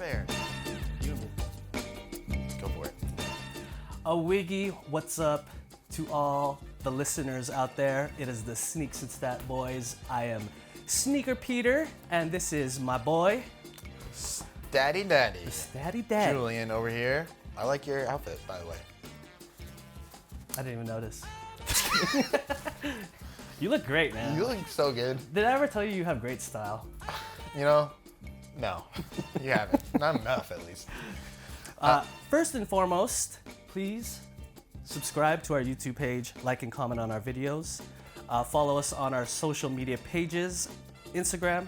fair. You and me. Go for it. A wiggy, what's up to all the listeners out there? It is the Sneaks and Stat Boys. I am Sneaker Peter, and this is my boy, Daddy. Daddy. Julian over here. I like your outfit, by the way. I didn't even notice. You look great, man. You look so good. Did I ever tell you have great style? You know, no, you haven't. Not enough, at least. First and foremost, please subscribe to our YouTube page, like and comment on our videos. Follow us on our social media pages, Instagram,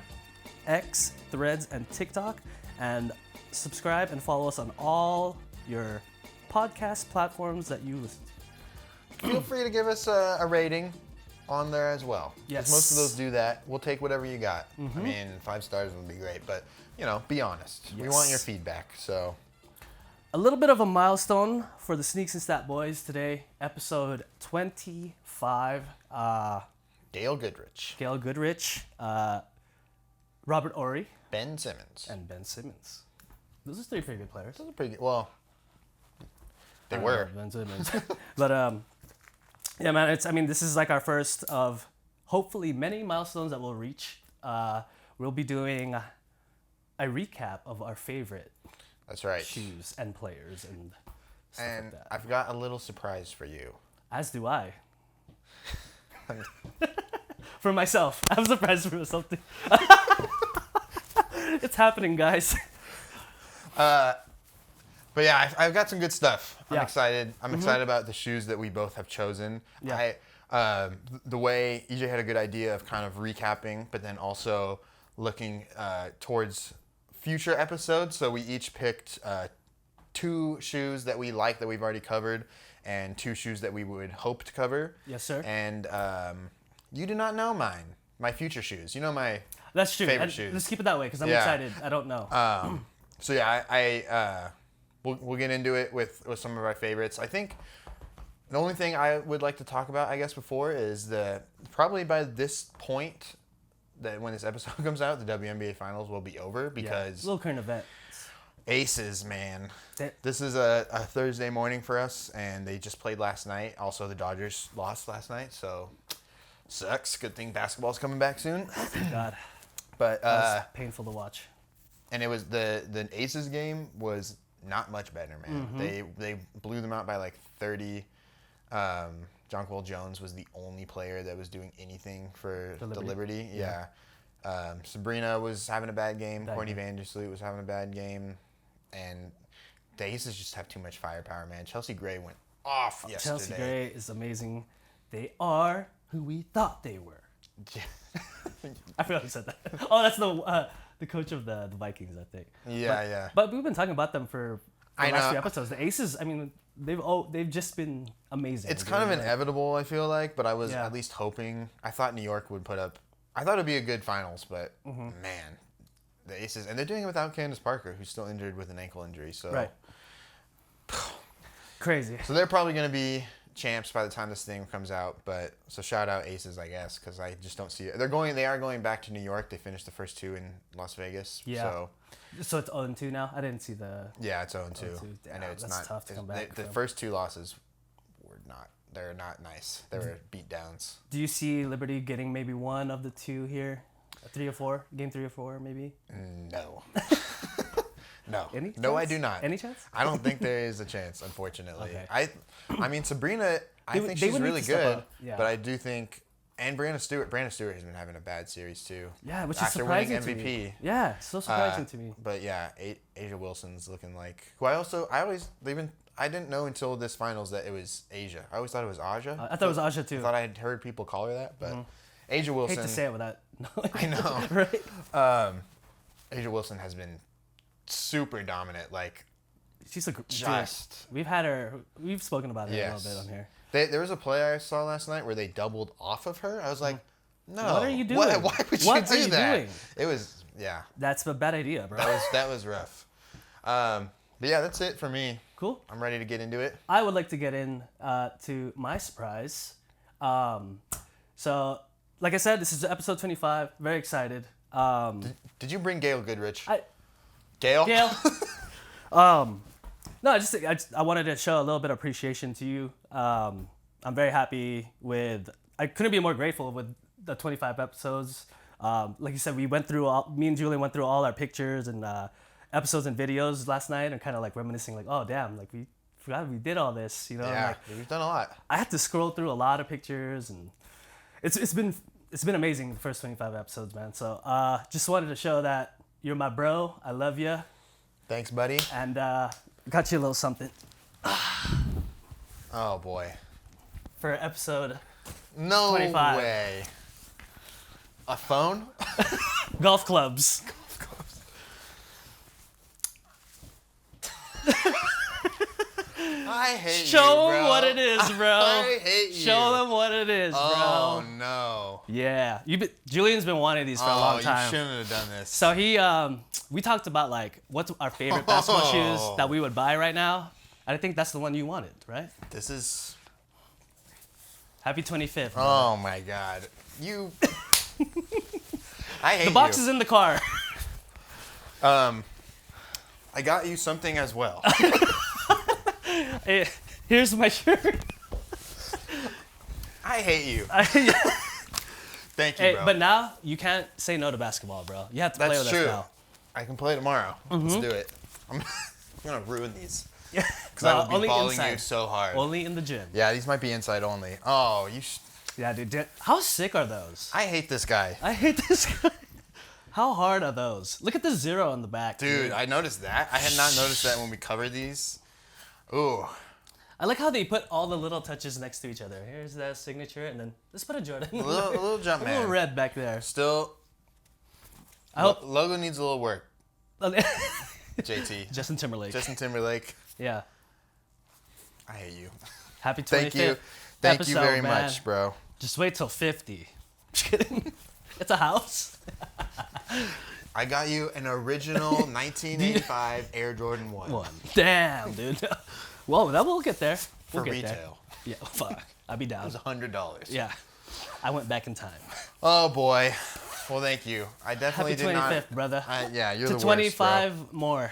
X, Threads, and TikTok. And subscribe and follow us on all your podcast platforms that you listen to. Feel free to give us a rating on there as well. Yes. Most of those do that. We'll take whatever you got. I mean, 5 stars would be great, but, you know, be honest. We want your feedback, so. A little bit of a milestone for the Sneaks and Stat Boys today, episode 25. Gail Goodrich. Gail Goodrich, Robert Ory, Ben Simmons. and Ben Simmons. Those are 3 pretty good players. Those are pretty good. Well, they I don't were. know, Ben Simmons. But yeah, man. This is like our first of hopefully many milestones that we'll reach. We'll be doing a recap of our favorite That's right. shoes and players and stuff And like that. I've got a little surprise for you. As do I. For myself, I'm surprised for myself too. It's happening, guys. But yeah, I've got some good stuff. I'm Yeah. excited. I'm excited about the shoes that we both have chosen. Yeah. The way EJ had a good idea of kind of recapping, but then also looking towards future episodes. So we each picked 2 shoes that we like that we've already covered, and 2 shoes that we would hope to cover. Yes, sir. And you do not know mine. My future shoes. You know my That's true. favorite shoes. Let's keep it that way because I'm Yeah. excited. I don't know. So yeah, we'll get into it with some of our favorites. I think the only thing I would like to talk about, I guess, before is probably by this point that when this episode comes out, the WNBA Finals will be over because Little current event. Aces, man. That- This is a Thursday morning for us, and they just played last night. Also, the Dodgers lost last night, so sucks. Good thing basketball's coming back soon. God, But that was painful to watch. and it was the Aces game was not much better, man. They blew them out by like 30. Jonquil Jones was the only player that was doing anything for the Liberty. Yeah. Sabrina was having a bad game. Courtney Vandersloot was having a bad game. And the Aces just have too much firepower, man. Chelsea Gray went off yesterday. Chelsea Gray is amazing. They are who we thought they were. I forgot who said that. Oh, that's the coach of the Vikings, I think. Yeah. But we've been talking about them for the I last know. 3 episodes. The Aces, I mean, they've just been amazing. It's kind of Like, inevitable, I feel like, but I was Yeah. at least hoping. I thought New York would put up. I thought it'd be a good finals, but man, the Aces, and they're doing it without Candace Parker, who's still injured with an ankle injury. So, Right. Crazy. so they're probably going to be champs by the time this thing comes out. But so shout out Aces, I guess, because I just don't see it. They are going back to New York. They finished the first 2 in Las Vegas. Yeah. So it's 0-2 now? I didn't see the... Yeah, it's 0-2. 0-2. I know it's That's not tough to come back The from. first 2 losses were not. They're not nice. They were beatdowns. Do you see Liberty getting maybe one of the 2 here? 3 or 4? Game 3 or 4, maybe? No. No. Any No, I chance? do not. Any chance? I don't think there is a chance, unfortunately. Okay. I mean, Sabrina, I think they she's would need really to step good, up. Yeah. but I do think, and Brandon Stewart has been having a bad series too. Yeah, which is After surprising winning to MVP. me. Yeah, so surprising to me. But yeah, Asia Wilson's looking like, who I didn't know until this finals that it was Asia. I always thought it was Aja. I thought it was Aja too. I thought I had heard people call her that, but Asia Wilson. Hate to say it without knowing. I know. Right? Asia Wilson has been super dominant. Like, She's a just. We've spoken about her a little bit on here. There was a play I saw last night where they doubled off of her. I was like, no. What are you doing? Why would What you are do you that? doing? It was, yeah. That's a bad idea, bro. That was rough. But yeah, that's it for me. Cool. I'm ready to get into it. I would like to get in to my surprise. So, like I said, this is episode 25. Very excited. Did you bring Gail Goodrich? Gail? No, I wanted to show a little bit of appreciation to you. I'm very happy with. I couldn't be more grateful with the 25 episodes. Like you said, me and Julian went through all our pictures and episodes and videos last night, and kind of like reminiscing, like, oh damn, like we forgot we did all this, you know? Yeah, Like, we've done a lot. I had to scroll through a lot of pictures, and it's been amazing the first 25 episodes, man. So just wanted to show that you're my bro. I love you. Thanks, buddy. And got you a little something Oh boy. for episode No 25. way. A phone? golf clubs. I hate you, Show bro. them what it is, bro. I hate you. Show them what it is, bro. Oh no. Yeah, Julian's been wanting these for a long time. You shouldn't have done this. So we talked about like what's our favorite basketball shoes that we would buy right now. And I think that's the one you wanted, right? This is. Happy 25th. Bro. Oh my God. You. I hate The box you. is in the car. I got you something as well. Hey, here's my shirt. I hate you. Thank you, Hey, bro. but now you can't say no to basketball, bro. You have to play That's with true. us now. I can play tomorrow. Let's do it. I'm gonna ruin these Yeah. because I will be only following you inside. so hard. Only in the gym. Yeah, these might be inside only. Oh, Yeah, dude. How sick are those? I hate this guy. I hate this guy. How hard are those? Look at the 0 on the back. Dude, I noticed that. I had not noticed that when we covered these. Ooh. I like how they put all the little touches next to each other. Here's that signature, and then let's put a Jordan. A little jump a man. little red back there. Still, I hope logo needs a little work. JT. Justin Timberlake. Justin Timberlake. Yeah. I hate you. Happy 25th Thank you. Thank you episode, very man. much, bro. Just wait till 50. Just kidding. It's a house. I got you an original 1985 Air Jordan 1. Damn, dude. Whoa, that we'll get there. We'll For get there. retail. Yeah, fuck. I'd be It down. was $100. Yeah. I went back in time. Oh boy. Well, thank you. I definitely Happy did 25th, not. brother. Yeah, you're To the worst, 25 bro. more.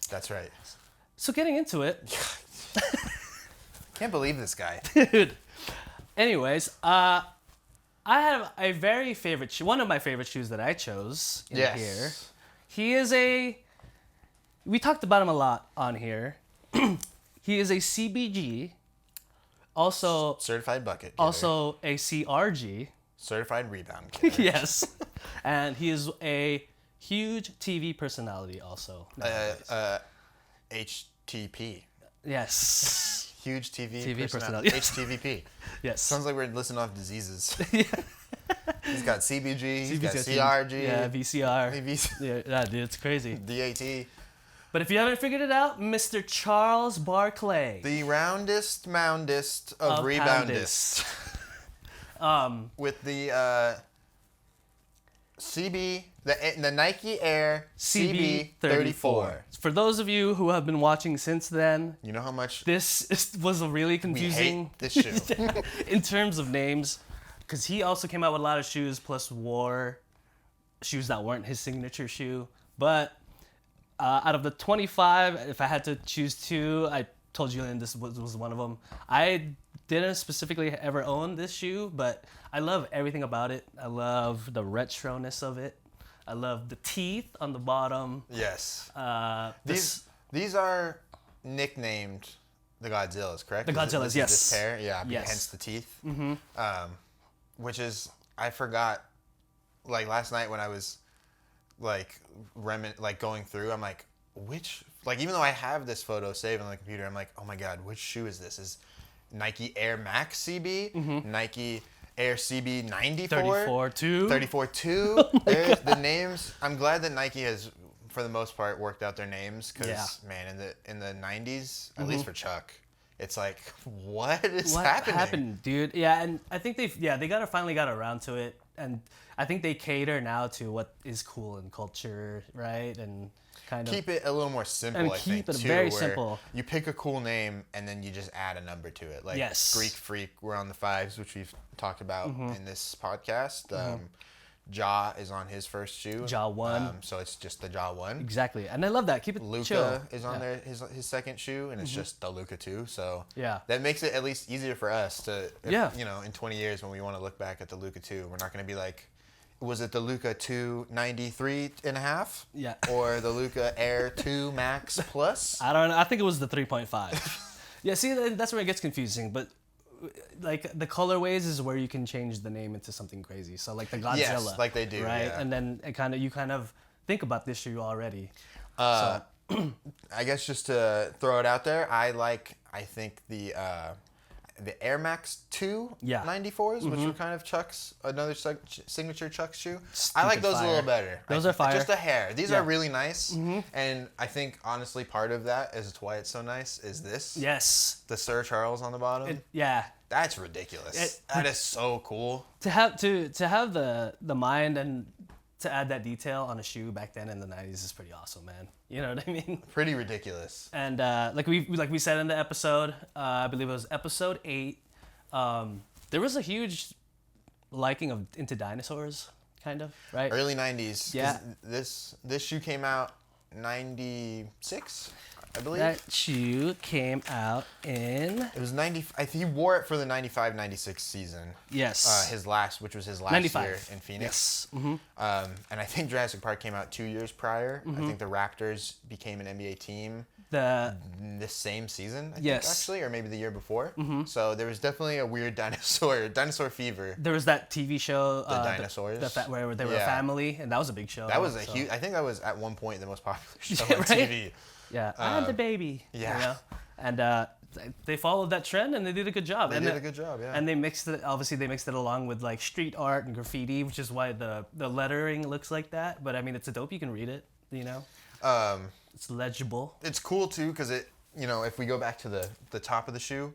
That's right. So getting into it, Can't believe this guy. dude. Anyways, I have a very favorite shoe. One of my favorite shoes that I chose in Yes. here. He is we talked about him a lot on here. He is a CBG, also Certified bucket. Getter. also a CRG. Certified rebound. Getter. Yes. And he is a huge TV personality also. HTP. Yes. Huge TV personality. HTVP. Yes. Sounds like we're listing off diseases. He's got CBG, he's got CRG, Yeah, VCR. VC, Yeah, dude, it's crazy. DAT. But if you haven't figured it out, Mr. Charles Barkley. The roundest, moundest of reboundists. With the CB, the Nike Air CB34. For those of you who have been watching since then, You know how much was a really we confusing hate this shoe. in terms of names, because he also came out with a lot of shoes, plus wore shoes that weren't his signature shoe. But out of the 25, if I had to choose 2, I told Julian this was one of them. I didn't specifically ever own this shoe, but I love everything about it. I love the retroness of it. I love the teeth on the bottom. Yes. This These are nicknamed the Godzillas, correct? The Godzillas, This yes. This pair, yeah, Yes. hence the teeth. Mm-hmm. Which is, I forgot, like last night when I was like going through, I'm like, even though I have this photo saved on the computer, I'm like, oh my God, which shoe is this? Is Nike Air Max CB? Nike Air CB 94? 34-2? There's the names. I'm glad that Nike has, for the most part, worked out their names because, man, in the 90s, at least for Chuck, it's like, what happening? Dude? Yeah, and I think they finally got around to it, and I think they cater now to what is cool in culture, right? And kind of Keep it a little more simple, And I think, keep it too, very where simple. You pick a cool name, and then you just add a number to it. Like Yes. Greek Freak, we're on the 5s, which we've talked about in this podcast. Ja is on his first shoe. Ja 1. So it's just the Ja 1. Exactly. And I love that. Keep it Luka chill. is on there, his second shoe, and it's just the Luka 2. So Yeah. that makes it at least easier for us to, Yeah. in 20 years when we want to look back at the Luka 2, we're not going to be like, was it the Luka 2 93.5? Yeah. Or the Luka Air 2 Max Plus? I don't know. I think it was the 3.5. Yeah, see, that's where it gets confusing. But like the colorways is where you can change the name into something crazy. So like the Godzilla. Yes, like they do, right? yeah. And then you kind of think about this shoe already. I guess just to throw it out there, I think the Air Max 2 Yeah. 94s, which were kind of Chuck's, another signature Chuck shoe. I Stupid like those fire. a little better. Those are fire. Just a hair. These Yeah. are really nice. And I think, honestly, part of that is why it's so nice is this. Yes. The Sir Charles on the bottom. Yeah. That's ridiculous. That is so cool. To have the mind and to add that detail on a shoe back then in the 90s is pretty awesome, man. You know what I mean? Pretty ridiculous. And like we said in the episode, I believe it was episode 8. There was a huge liking into dinosaurs, kind of, right? Early 90s. Yeah. This shoe came out 96, I believe. That shoe came out in It was 90. He wore it for the 95-96 season. yes, Which was his last 95 year in Phoenix. Yes. And I think Jurassic Park came out 2 years prior. I think the Raptors became an NBA team The this same season. I think, Yes. actually, or maybe the year before. So there was definitely a weird dinosaur fever. there was that TV show, Dinosaurs. where they were a Yeah. family, and that was a big show. That was a so- huge. I think that was at one point the most popular show Yeah, on right? TV. Yeah, I'm the baby. yeah. You know? And they followed that trend, and they did a good job. They did a good job, yeah. And they mixed it. Obviously, they mixed it along with like street art and graffiti, which is why the lettering looks like that. But I mean, it's a dope. You can read it. You know, it's legible. It's cool too because it, if we go back to the top of the shoe,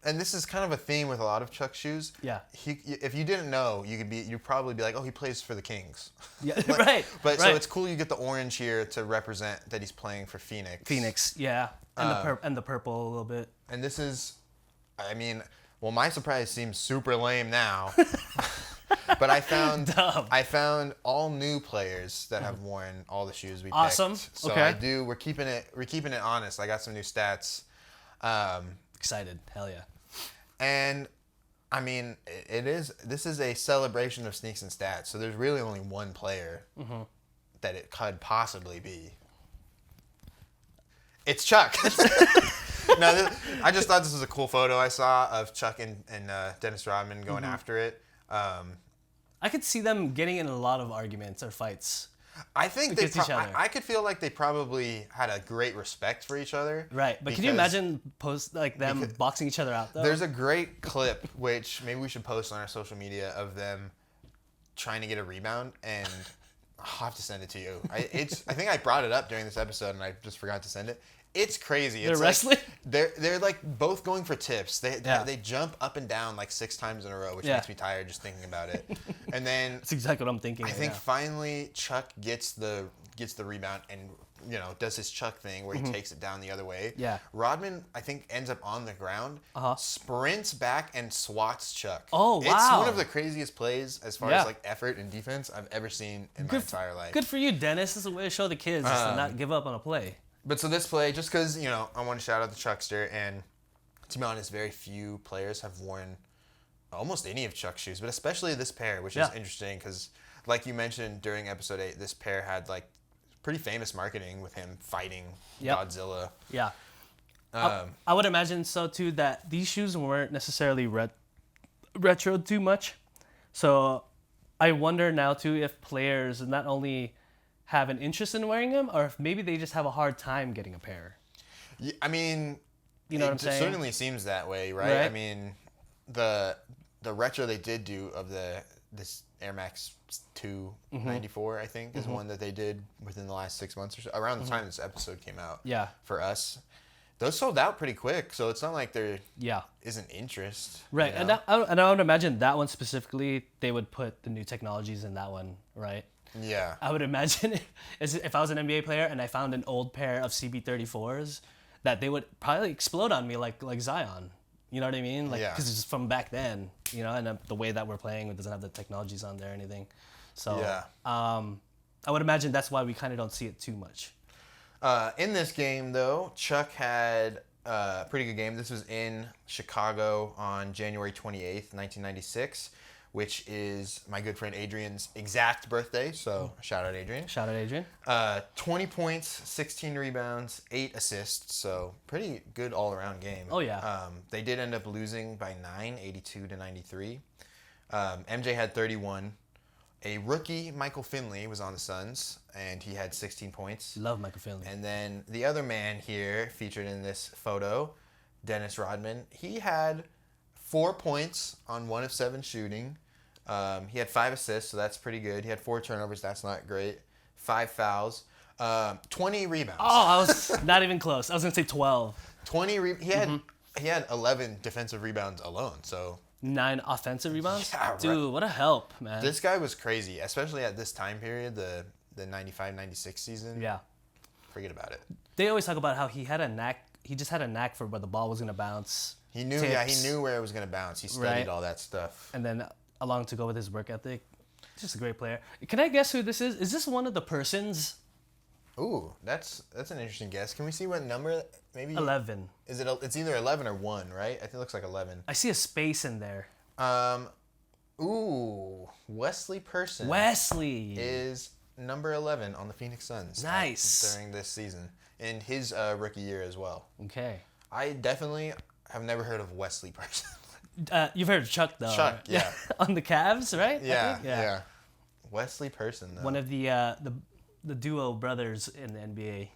and this is kind of a theme with a lot of Chuck shoes. Yeah. If you didn't know, you'd probably be like, oh, he plays for the Kings. Yeah, But- right. But right. so it's cool you get the orange here to represent that he's playing for Phoenix. Phoenix, yeah, and the purple a little bit. And this is, I mean, well, my surprise seems super lame now. But I found all new players that have worn all the shoes we Awesome. picked. So Okay. we're keeping it honest. I got some new stats. Excited, hell yeah. And I mean, this is a celebration of sneaks and stats. So there's really only one player that it could possibly be. It's Chuck. No, I just thought this was a cool photo I saw of Chuck and Dennis Rodman going after it. I could see them getting in a lot of arguments or fights. I think Against each other. I could feel like they probably had a great respect for each other. Right, but can you because imagine them boxing each other out though? There's a great clip which maybe we should post on our social media of them trying to get a rebound, and I'll have to send it to you. I think I brought it up during this episode and I just forgot to send it. It's crazy. They're It's wrestling? Like, they're like both going for tips. Yeah. They jump up and down like 6 times in a row, which Yeah. makes me tired just thinking about it. And then That's exactly what I'm thinking. I right think now. finally Chuck gets the rebound and does his Chuck thing where he takes it down the other way. Yeah. Rodman, I think, ends up on the ground, sprints back and swats Chuck. Oh, It's wow. one of the craziest plays as far Yeah. as like effort and defense I've ever seen in my entire life. Good for you, Dennis. This is a way to show the kids is to not give up on a play. But so this play, just because, I want to shout out the Chuckster, and to be honest, very few players have worn almost any of Chuck's shoes, but especially this pair, which is interesting because, like you mentioned during episode 8, this pair had like pretty famous marketing with him fighting Godzilla. Yeah. I would imagine so too that these shoes weren't necessarily retro too much. So I wonder now too if players not only have an interest in wearing them or if maybe they just have a hard time getting a pair. Yeah, I mean, You know what I'm it saying? certainly seems that way, right? Right. I mean, the retro they did do of this Air Max 2 94, I think, is one that they did within the last 6 months or so, around the time this episode came out. Yeah. For us, those sold out pretty quick, so it's not like there Yeah. isn't interest. Right. you know? And I would imagine that one specifically, they would put the new technologies in that one, right? Yeah. I would imagine if I was an NBA player and I found an old pair of CB34s, that they would probably explode on me like Zion. You know what I mean? Like, Yeah. because it's from back then, you know, and the way that we're playing, it doesn't have the technologies on there or anything. So, Yeah. I would imagine that's why we kind of don't see it too much. In this game, though, Chuck had a pretty good game. This was in Chicago on January 28th, 1996, which is my good friend Adrian's exact birthday. So, shout out, Adrian. Shout out, Adrian. 20 points, 16 rebounds, 8 assists. So, pretty good all-around game. Oh, yeah. They did end up losing by 9, 82-93. MJ had 31. A rookie, Michael Finley, was on the Suns, and he had 16 points. Love Michael Finley. And then the other man here featured in this photo, Dennis Rodman, he had 4 points on 1 of 7 shooting. He had 5 assists, so that's pretty good. He had 4 turnovers, that's not great. 5 fouls. 20 rebounds. Oh, I was not even close. I was going to say 12. He had 11 defensive rebounds alone, so 9 offensive rebounds? Yeah, right. Dude, what a help, man. this guy was crazy, especially at this time period, the 95-96 season. Yeah. Forget about it. They always talk about how he had a knack. He just had a knack for where the ball was going to bounce. He knew, tips, he knew where it was going to bounce. He studied Right. all that stuff. And then along to go with his work ethic. Just a great player. Can I guess who this is? Is this one of the persons? Ooh, that's an interesting guess. Can we see what number? Maybe 11. Is it? It's either 11 or 1, right? I think it looks like 11. I see a space in there. Ooh, Wesley Person Wesley. is number 11 on the Phoenix Suns. Nice. During this season, in his rookie year as well. Okay. I definitely have never heard of Wesley Person. You've heard of Chuck, though. Chuck, yeah. On the Cavs, right? I Yeah, think? yeah. Wesley Person, though. One of the duo brothers in the NBA.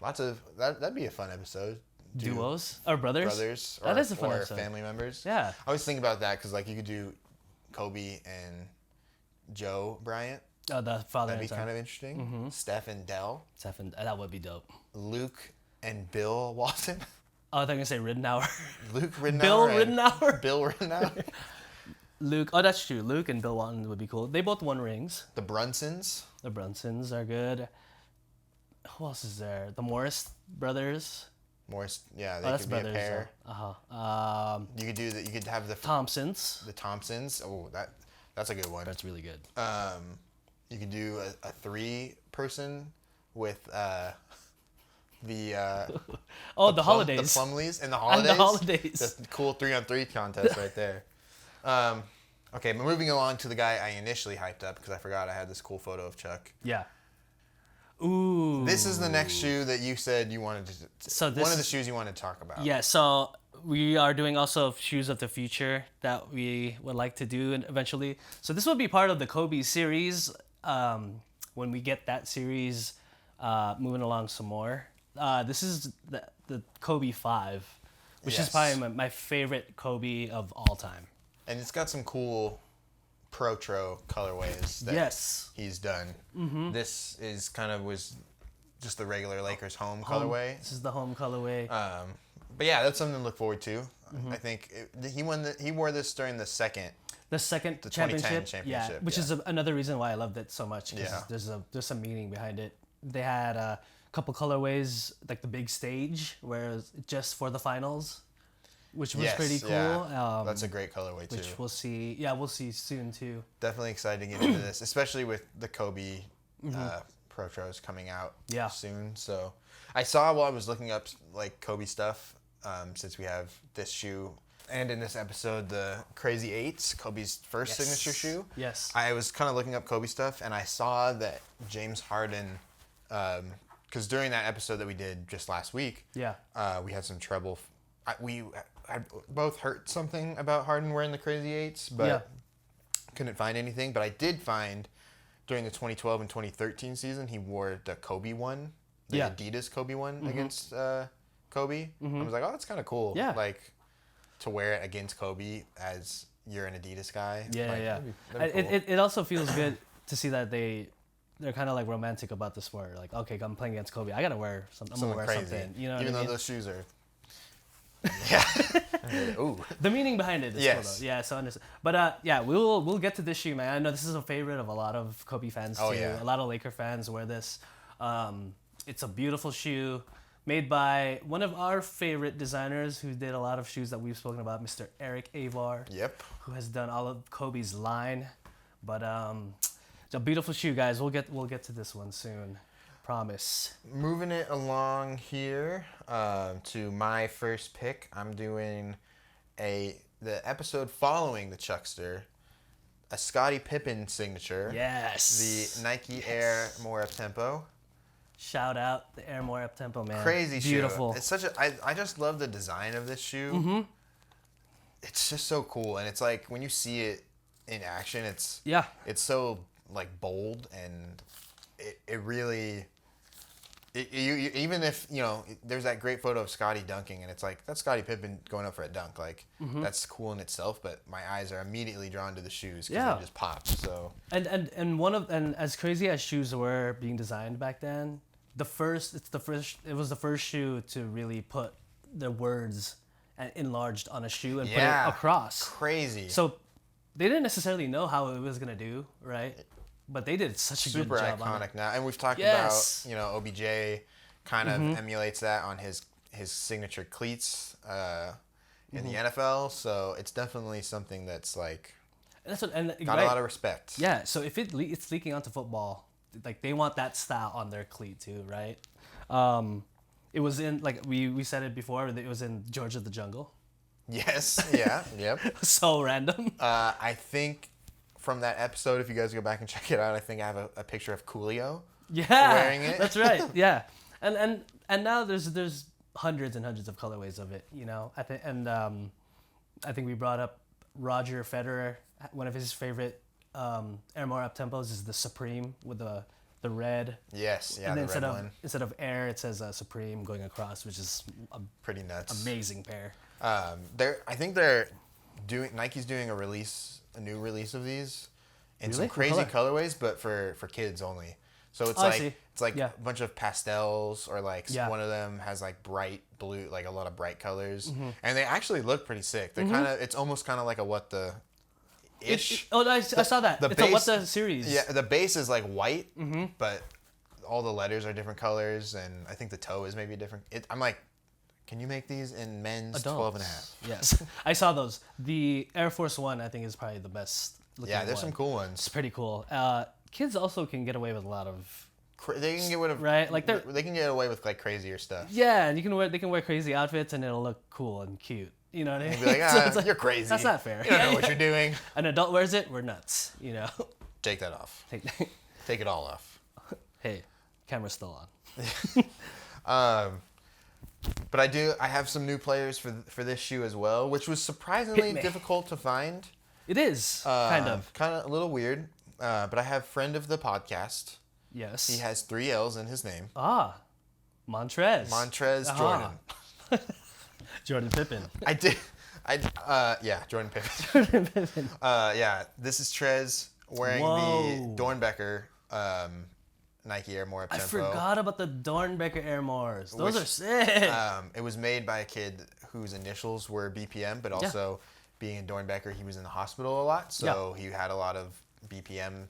Lots of that'd be a fun episode. Duos? Or brothers? Brothers, or, That is a fun or episode. family members. Yeah. I always think about that because like you could do Kobe and Joe Bryant. Oh, the father That'd be and son. kind of interesting. Steph and Dell. Stephen, that would be dope. Luke and Bill Walton. Oh, I thought you were going to say Ridenour. Luke Ridenour. Bill and Ridenour? Bill Ridenour. Luke. Oh, that's true. Luke and Bill Walton would be cool. They both won rings. The Brunsons. The Brunsons are good. Who else is there? The Morris brothers. Morris. Yeah, they That's could be brothers. a pair. You could do that. You could have the Thompsons. the Thompsons. Oh, that's a good one. That's really good. You could do a 3-person with the The holidays. the Plumleys and the And holidays. the holidays. The cool 3-on-3 contest right there. Okay, but moving along to the guy I initially hyped up because I forgot I had this cool photo of Chuck. Yeah. Ooh. This is the next shoe that you said you wanted to. So this one of the is- shoes you wanted to talk about. Yeah, so we are doing also shoes of the future that we would like to do eventually. So this will be part of the Kobe series when we get that series moving along some more. This is the Kobe 5, which is Yes. probably my favorite Kobe of all time. And it's got some cool Protro colorways that Yes. he's done. Mm-hmm. This is was just the regular Lakers home colorway. This is the home colorway. But yeah, that's something to look forward to. I think he wore this during the second. The second 2010 championship, yeah, championship, which yeah. is another reason why I loved it so much. 'Cause Yeah. there's some meaning behind it. They had a couple colorways, like the big stage, where it was just for the finals, which was pretty cool. Yeah. That's a great colorway too. Which we'll see. Yeah, we'll see soon too. Definitely excited to get into this, especially with the Kobe Protros coming out soon. So I saw while I was looking up like Kobe stuff, since we have this shoe. And in this episode, the Crazy 8s, Kobe's first signature shoe. Yes. I was kind of looking up Kobe stuff, and I saw that James Harden, because during that episode that we did just last week, we had some trouble. I both heard something about Harden wearing the Crazy 8s, but couldn't find anything. But I did find during the 2012 and 2013 season, he wore the Kobe one, the Adidas Kobe one against Kobe. I was like, oh, that's kind of cool. Yeah. Like, to wear it against Kobe as you're an Adidas guy. Yeah, like, yeah. that'd be cool. It also feels good to see that they're kind of like romantic about the sport. Like, okay, I'm playing against Kobe. I gotta wear something. I'm gonna wear crazy. something. You know Even what I though mean? those shoes are. Yeah. Ooh. The meaning behind it is Yes. cool though. Yeah, so understand. But we'll get to this shoe, man. I know this is a favorite of a lot of Kobe fans too. Oh, yeah. A lot of Laker fans wear this. It's a beautiful shoe, Made by one of our favorite designers who did a lot of shoes that we've spoken about, Mr. Eric Avar. Yep. Who has done all of Kobe's line. But it's a beautiful shoe, guys. We'll get to this one soon. Promise. Moving it along here to my first pick. I'm doing the episode following the Chuckster, a Scottie Pippen signature. Yes. The Nike Air More Uptempo. Shout out the Air More Uptempo, man. Crazy shoe. Beautiful. It's such a. I just love the design of this shoe. Mm-hmm. It's just so cool, and it's like when you see it in action, it's so like bold, and it really. You even if there's that great photo of Scottie dunking, and it's like that's Scottie Pippen going up for a dunk, like that's cool in itself. But my eyes are immediately drawn to the shoes because they just pop. So and as crazy as shoes were being designed back then, it was the first shoe to really put the words enlarged on a shoe and put it across. Crazy. So they didn't necessarily know how it was gonna do, right? But they did such a good job. Super iconic now, and we've talked about OBJ kind of emulates that on his signature cleats in the NFL. So it's definitely something that's like got a lot of respect. Yeah. So if it's leaking onto football, like they want that style on their cleat too, right? It was in like we said it before. It was in George of the Jungle. Yes. Yeah. Yep. So random. I think. From that episode, if you guys go back and check it out, I think I have a picture of Coolio wearing it. That's right. Yeah, and now there's hundreds and hundreds of colorways of it. I think we brought up Roger Federer. One of his favorite Air More Uptempos is the Supreme with the red. Yes, yeah, and then instead of Air, it says Supreme going across, which is a pretty nuts, amazing pair. I think Nike's doing a new release of these in some crazy colorways, but for kids only. So it's like a bunch of pastels, or like one of them has like bright blue, like a lot of bright colors, and they actually look pretty sick. They're it's almost kind of like a What The ish. I saw that. It's a What The series. Yeah, the base is like white, but all the letters are different colors, and I think the toe is maybe different. I'm like, can you make these in men's Adults. 12 and a half? Yes. I saw those. The Air Force One, I think, is probably the best looking one. Yeah, there's some cool ones. It's pretty cool. Kids also can get away with a lot of... They can get away with... Right? Like they can get away with like crazier stuff. Yeah, and they can wear crazy outfits and it'll look cool and cute. You know what I mean? Be like, you're crazy. That's not fair. You don't know what you're doing. An adult wears it, we're nuts, Take that off. Take it all off. Hey, camera's still on. But I have some new players for this shoe as well, which was surprisingly difficult to find. It is, kind of a little weird. But I have friend of the podcast. Yes. He has 3 L's in his name. Montrez Jordan. Jordan Pippen. Jordan Pippen. This is Trez wearing the Dornbecker Nike Air More Uptempo. I forgot about the Dornbecker Air Mores. Those are sick. It was made by a kid whose initials were BPM, but also being in Dornbecker, he was in the hospital a lot, so he had a lot of BPM,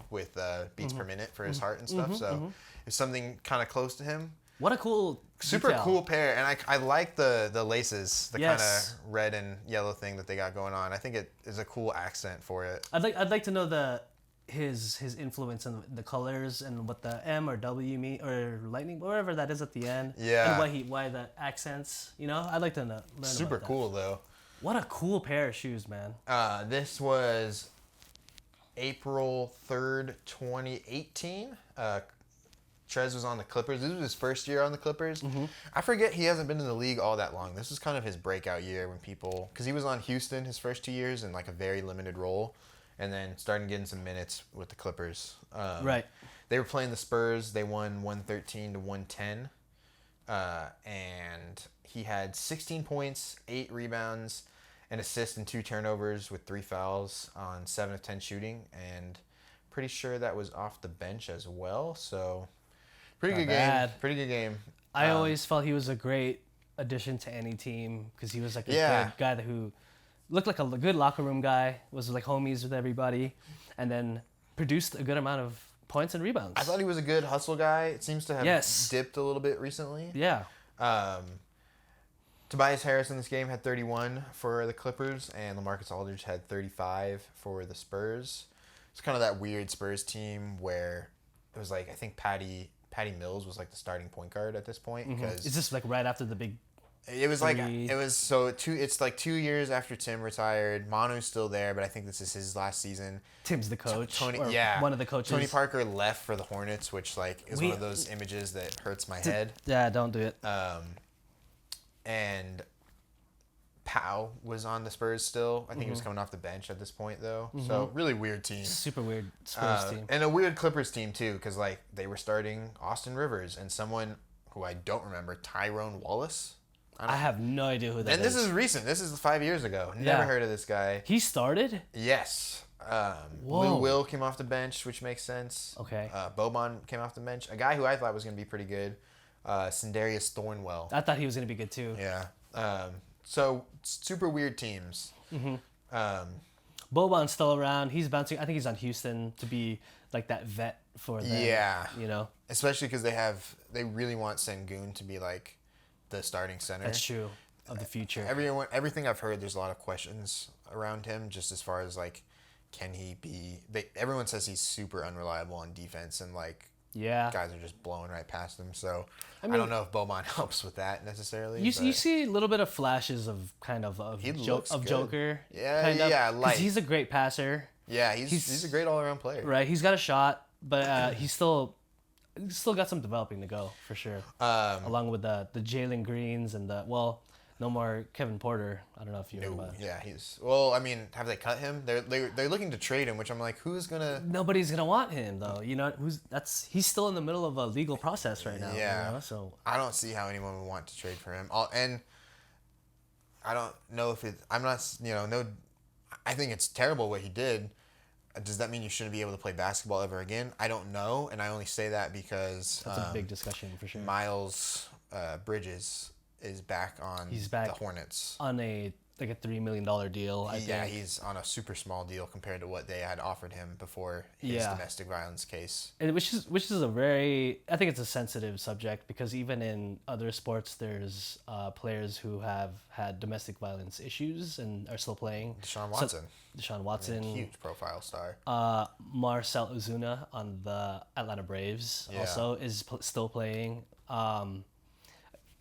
with beats per minute for his heart and stuff. So it's something kind of close to him. What a cool super detail. Cool pair, and I like the laces, the kind of red and yellow thing that they got going on. I think it is a cool accent for it. I'd like to know his influence in the colors and what the M or W mean, or lightning, whatever that is at the end. Yeah. And why the accents. I'd like to learn Super about that. cool though. What a cool pair of shoes, man. This was April 3rd, 2018. Trez was on the Clippers. This was his first year on the Clippers. I forget he hasn't been in the league all that long. This was kind of his breakout year because he was on Houston his first 2 years in like a very limited role, and then started getting some minutes with the Clippers. Right. They were playing the Spurs. They won 113-110, and he had 16 points, 8 rebounds, an assist, and 2 turnovers with 3 fouls on 7 of 10 shooting, and pretty sure that was off the bench as well. So. Pretty good game. I always felt he was a great addition to any team because he was like a good guy who looked like a good locker room guy, was like homies with everybody, and then produced a good amount of points and rebounds. I thought he was a good hustle guy. It seems to have dipped a little bit recently. Yeah. Tobias Harris in this game had 31 for the Clippers, and LaMarcus Aldridge had 35 for the Spurs. It's kind of that weird Spurs team where it was like, I think Patty Mills was like the starting point guard at this point. Because Is this like right after the big... It was like, it's like 2 years after Tim retired. Manu's still there, but I think this is his last season. Tim's the coach. Tony, one of the coaches. Tony Parker left for the Hornets, which like is one of those images that hurts my head. Yeah, don't do it. And Powell was on the Spurs still. I think he was coming off the bench at this point, though. So really weird team. Super weird Spurs team. And a weird Clippers team, too, because like they were starting Austin Rivers and someone who I don't remember, Tyrone Wallace. I have no idea who that is. And this is recent. This is 5 years ago. Never heard of this guy. He started? Yes. Lou Will came off the bench, which makes sense. Okay. Boban came off the bench. A guy who I thought was going to be pretty good, Sindarius Thornwell. I thought he was going to be good, too. Yeah. So super weird teams. Boban's still around. He's bouncing. I think he's on Houston to be like that vet for them. Yeah. You know? Especially because they really want Sengun to be like the starting center. That's true. Of the future. Everything I've heard, there's a lot of questions around him, just as far as like, can he be? Everyone says he's super unreliable on defense, and like, guys are just blowing right past him. So I don't know if Boban helps with that necessarily. You see a little bit of flashes of kind of Joker. Yeah, because he's a great passer. Yeah, he's a great all around player. Right, he's got a shot, but he's still got some developing to go for sure. Along with the Jalen Greens and no more Kevin Porter. I don't know if you remember. Yeah, I mean, have they cut him? They're looking to trade him, which I'm like, who's gonna? Nobody's gonna want him though. You know, he's still in the middle of a legal process right now. Yeah. You know, so I don't see how anyone would want to trade for him. And I don't know if it. I'm not. No. I think it's terrible what he did. Does that mean you shouldn't be able to play basketball ever again? I don't know, and I only say that because that's a big discussion for sure. Miles Bridges is back on the Hornets on a $3 million deal. I think. He's on a super small deal compared to what they had offered him before his domestic violence case. And which is a very, I think it's a sensitive subject because even in other sports, there's players who have had domestic violence issues and are still playing. Deshaun Watson. Deshaun Watson, huge profile star. Marcel Ozuna on the Atlanta Braves also is still playing.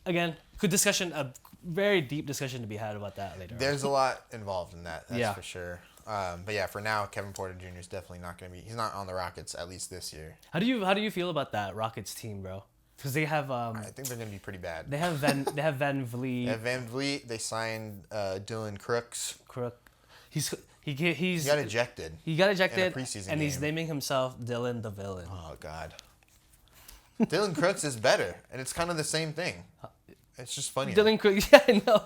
Again, a very deep discussion to be had about that later. There's a lot involved in that, that's for sure. But yeah, for now, Kevin Porter Jr. is definitely not going to be. He's not on the Rockets at least this year. How do you feel about that Rockets team, bro? Because they have. I think they're going to be pretty bad. They have Van Vliet. They have Van Vliet. They signed Dylan Crooks. He got ejected. He got ejected in a preseason game. He's naming himself Dylan the Villain. Oh God. Dylan Crooks is better, and it's kind of the same thing. It's just funny. Dylan Crooks, yeah, I know.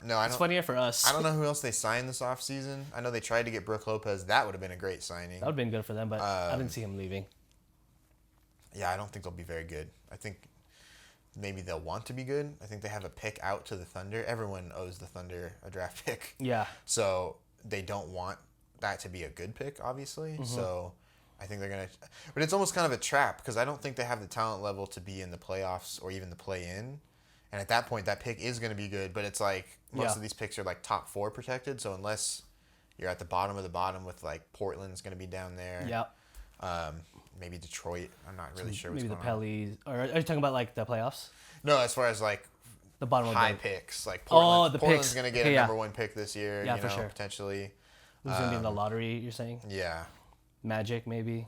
No, I don't. It's funnier for us. I don't know who else they signed this offseason. I know they tried to get Brook Lopez. That would have been a great signing. That would have been good for them, but I didn't see him leaving. Yeah, I don't think they'll be very good. I think maybe they'll want to be good. I think they have a pick out to the Thunder. Everyone owes the Thunder a draft pick. Yeah. So they don't want that to be a good pick, obviously. Mm-hmm. So I think they're going to... But it's almost kind of a trap because I don't think they have the talent level to be in the playoffs or even the play-in. And at that point, that pick is going to be good. But it's like most of these picks are like top 4 protected. So unless you're at the bottom of the bottom with like Portland's going to be down there. Yeah. Maybe Detroit. I'm not really sure what's going on. Maybe the Pellies. Or are you talking about like the playoffs? No, as far as like the bottom high picks. Like Portland's going to get a number 1 pick this year. Yeah, for sure. Potentially. Who's going to be in the lottery, you're saying? Yeah. Magic, maybe?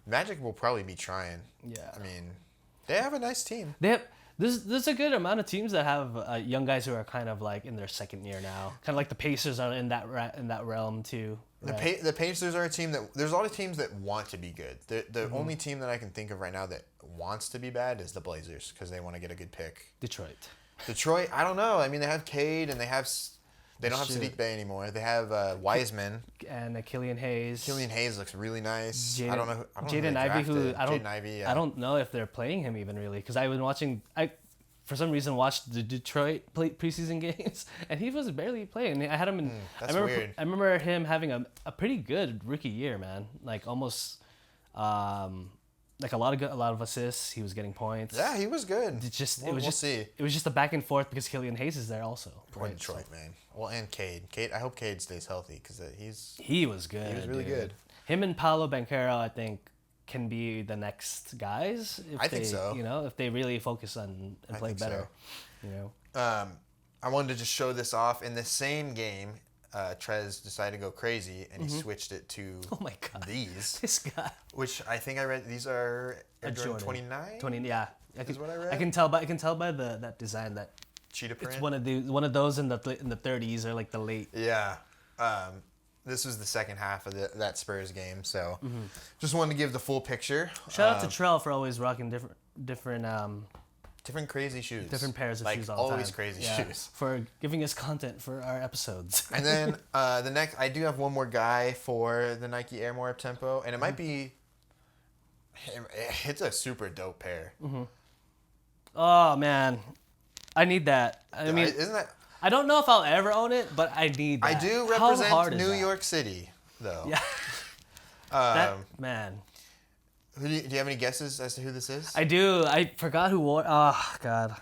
Magic will probably be trying. Yeah. I mean, they have a nice team. There's a good amount of teams that have young guys who are kind of like in their second year now. Kind of like the Pacers are in that realm too. Right? The Pacers are a team that there's a lot of teams that want to be good. The only team that I can think of right now that wants to be bad is the Blazers because they want to get a good pick. Detroit, I don't know. I mean, they have Cade and they don't have Sadiq Bey anymore. They have Wiseman and Killian Hayes. Killian Hayes looks really nice. I don't know. Jaden Ivey, I don't know if they're playing him even really because I've been watching. For some reason, watched the Detroit preseason games, and he was barely playing. I had him in. That's weird. I remember him having a pretty good rookie year, man. Like almost Like a lot of assists. He was getting points. Yeah, he was good. We'll see. It was just a back and forth because Killian Hayes is there also. Poor Detroit, man. Well, and Cade. I hope Cade stays healthy because he was good. He was really good. Him and Paolo Banchero, I think, can be the next guys. I think so. You know, if they really focus on and play better. So. You know. I wanted to just show this off in the same game. Trez decided to go crazy, and he switched it to these. This guy. Which I think I read. These are Air Jordan 29. 20, yeah. Is what I read. I can tell by that design that cheetah print. It's one of those in the 30s or like the late. Yeah. This was the second half of that Spurs game, so just wanted to give the full picture. Shout out to Trell for always rocking different crazy shoes. Different pairs of shoes all the time. Always crazy shoes. For giving us content for our episodes. And then the next, I do have one more guy for the Nike Air More Uptempo, and it might be, it's a super dope pair. Oh, man. I need that. I mean, isn't that... I don't know if I'll ever own it, but I need that. I do represent New York City, though. Yeah. Man. Do you have any guesses as to who this is? I do. I forgot who wore. Oh God.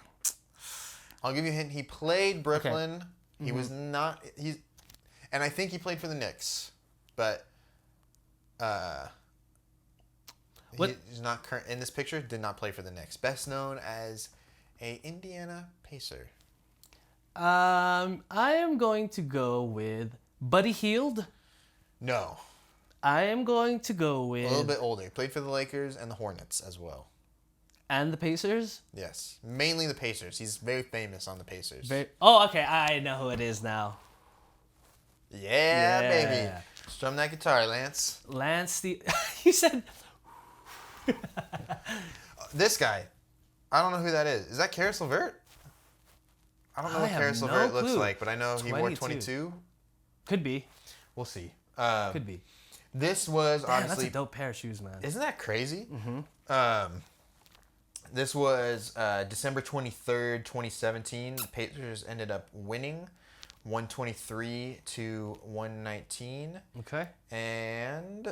I'll give you a hint. He played Brooklyn. Okay. He was not. And I think he played for the Knicks, but he's not current in this picture. Did not play for the Knicks. Best known as a Indiana Pacer. I am going to go with Buddy Hield. No. I am going to go with... A little bit older. Played for the Lakers and the Hornets as well. And the Pacers? Yes. Mainly the Pacers. He's very famous on the Pacers. Oh, okay. I know who it is now. Yeah, baby. Strum that guitar, Lance. You said... This guy. I don't know who that is. Is that Karis LeVert? I don't know what Karis LeVert looks like, but I know he wore 22. Could be. We'll see. Could be. This was honestly... That's a dope pair of shoes, man. Isn't that crazy? This was December 23rd, 2017. The Pacers ended up winning 123 to 119. Okay. And...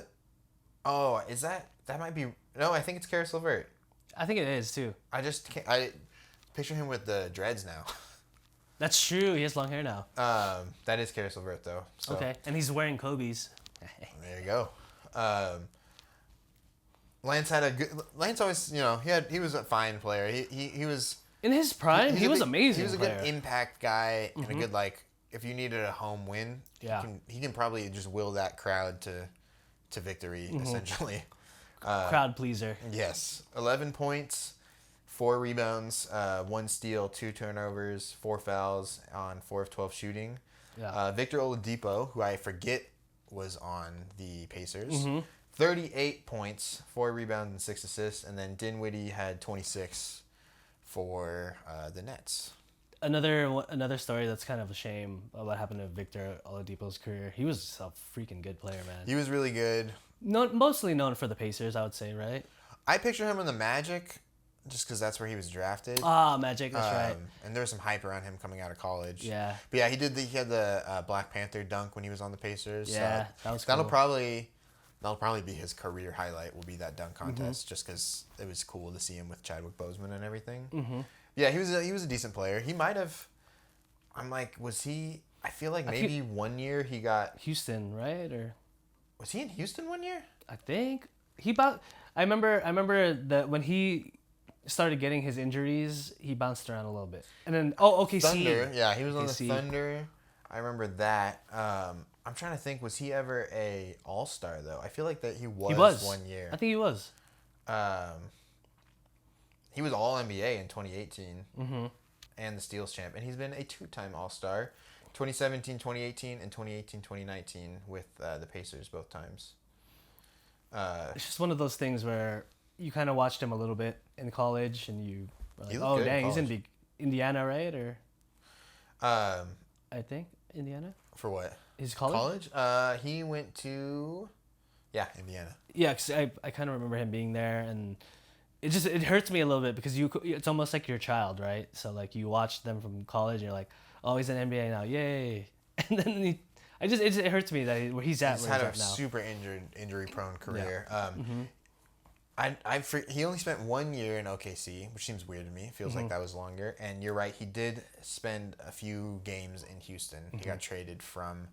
is that might be... No, I think it's Karis LeVert. I think it is, too. I just can't... I picture him with the dreads now. That's true. He has long hair now. That is Karis LeVert, though. So. Okay. And he's wearing Kobe's. There you go. Lance had a good... Lance always, he was a fine player. He was... In his prime, he was amazing. He was a good impact guy and a good, if you needed a home win, he can probably just will that crowd to victory, essentially. Crowd pleaser. Yes. 11 points, 4 rebounds, 1 steal, 2 turnovers, 4 fouls on 4 of 12 shooting. Yeah. Victor Oladipo, who I forget was on the Pacers, 38 points, 4 rebounds, and 6 assists. And then Dinwiddie had 26 for the Nets. Another story that's kind of a shame of what happened to Victor Oladipo's career. He was a freaking good player, man. He was really good. Mostly known for the Pacers, I would say, right? I picture him in the Magic, just because that's where he was drafted. Magic, that's right. And there was some hype around him coming out of college. Yeah. But yeah, he had the Black Panther dunk when he was on the Pacers. Yeah, so that was cool. That'll probably be his career highlight. Will be that dunk contest, just because it was cool to see him with Chadwick Boseman and everything. Yeah, he was a decent player. He might have. I'm like, was he? I feel like maybe one year he got Houston, right? Or was he in Houston one year? I think I remember that when he started getting his injuries, he bounced around a little bit. And then OKC. Thunder. Yeah, he was on the Thunder. I remember that. I'm trying to think, was he ever a All-Star though? I feel like that he was 1 year. I think he was. He was All NBA in 2018 and the Steals champ, and he's been a 2-time All-Star, 2017, 2018, and 2018, 2019 with the Pacers both times. It's just one of those things where you kind of watched him a little bit in college, and you were like, oh dang, he's in Indiana, right? Or I think Indiana. For what? His college? He went to Indiana. Yeah, because I kind of remember him being there, and it hurts me a little bit because it's almost like your child, right? So like you watch them from college, and you're like, oh, he's in NBA now, yay! And then it hurts me that he's at where he's at now. He's had a super injury-prone career. Yeah. He only spent 1 year in OKC, which seems weird to me. It feels like that was longer. And you're right, he did spend a few games in Houston. He got traded from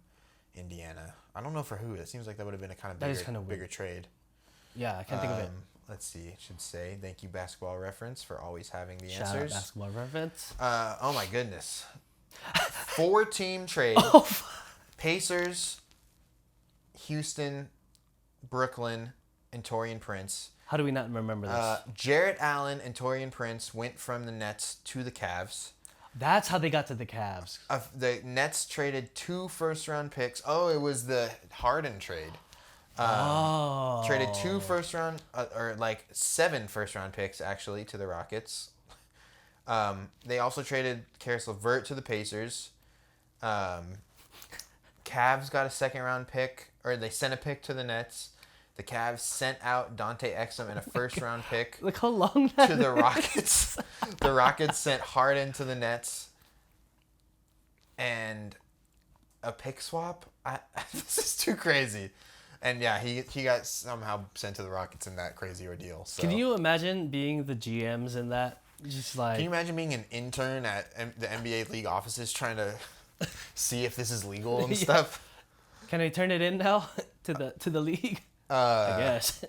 Indiana. I don't know for who. It seems like that would have been a kind of bigger trade. Yeah, I can't think of it. Let's see. It should say, thank you, Basketball Reference, for always having the Shout answers. out Basketball Reference. Oh, my goodness. 4-team trade. Pacers, Houston, Brooklyn, and Taurean Prince. How do we not remember this? Jarrett Allen and Taurean Prince went from the Nets to the Cavs. That's how they got to the Cavs. The Nets traded 2 first-round picks. Oh, it was the Harden trade. Traded 2 first-round, or like 7 first-round picks, actually, to the Rockets. They also traded Karis LeVert to the Pacers. Cavs got a second-round pick, or they sent a pick to the Nets. The Cavs sent out Dante Exum and a first-round pick Look how long that to the Rockets. The Rockets sent Harden to the Nets. And a pick swap? This is too crazy. And yeah, he got somehow sent to the Rockets in that crazy ordeal. So. Can you imagine being the GMs in that? Just like. Can you imagine being an intern at the NBA league offices trying to see if this is legal and stuff? Can I turn it in now to the league? I guess.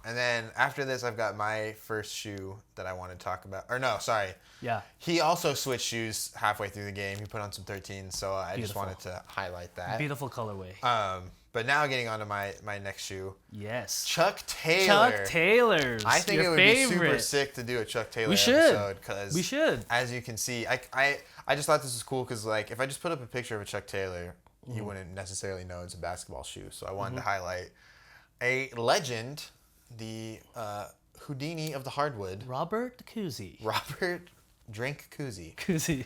And then after this, I've got my first shoe that I want to talk about. Or no, sorry. Yeah. He also switched shoes halfway through the game. He put on some 13s, so I just wanted to highlight that. Beautiful colorway. But now getting on to my next shoe. Yes. Chuck Taylor. Chuck Taylor's. I think it would be super sick to do a Chuck Taylor episode. We should. As you can see, I just thought this was cool because like if I just put up a picture of a Chuck Taylor, you wouldn't necessarily know it's a basketball shoe. So I wanted to highlight a legend, the Houdini of the hardwood. Robert Cousy. Robert Drink Cousy. Cousy.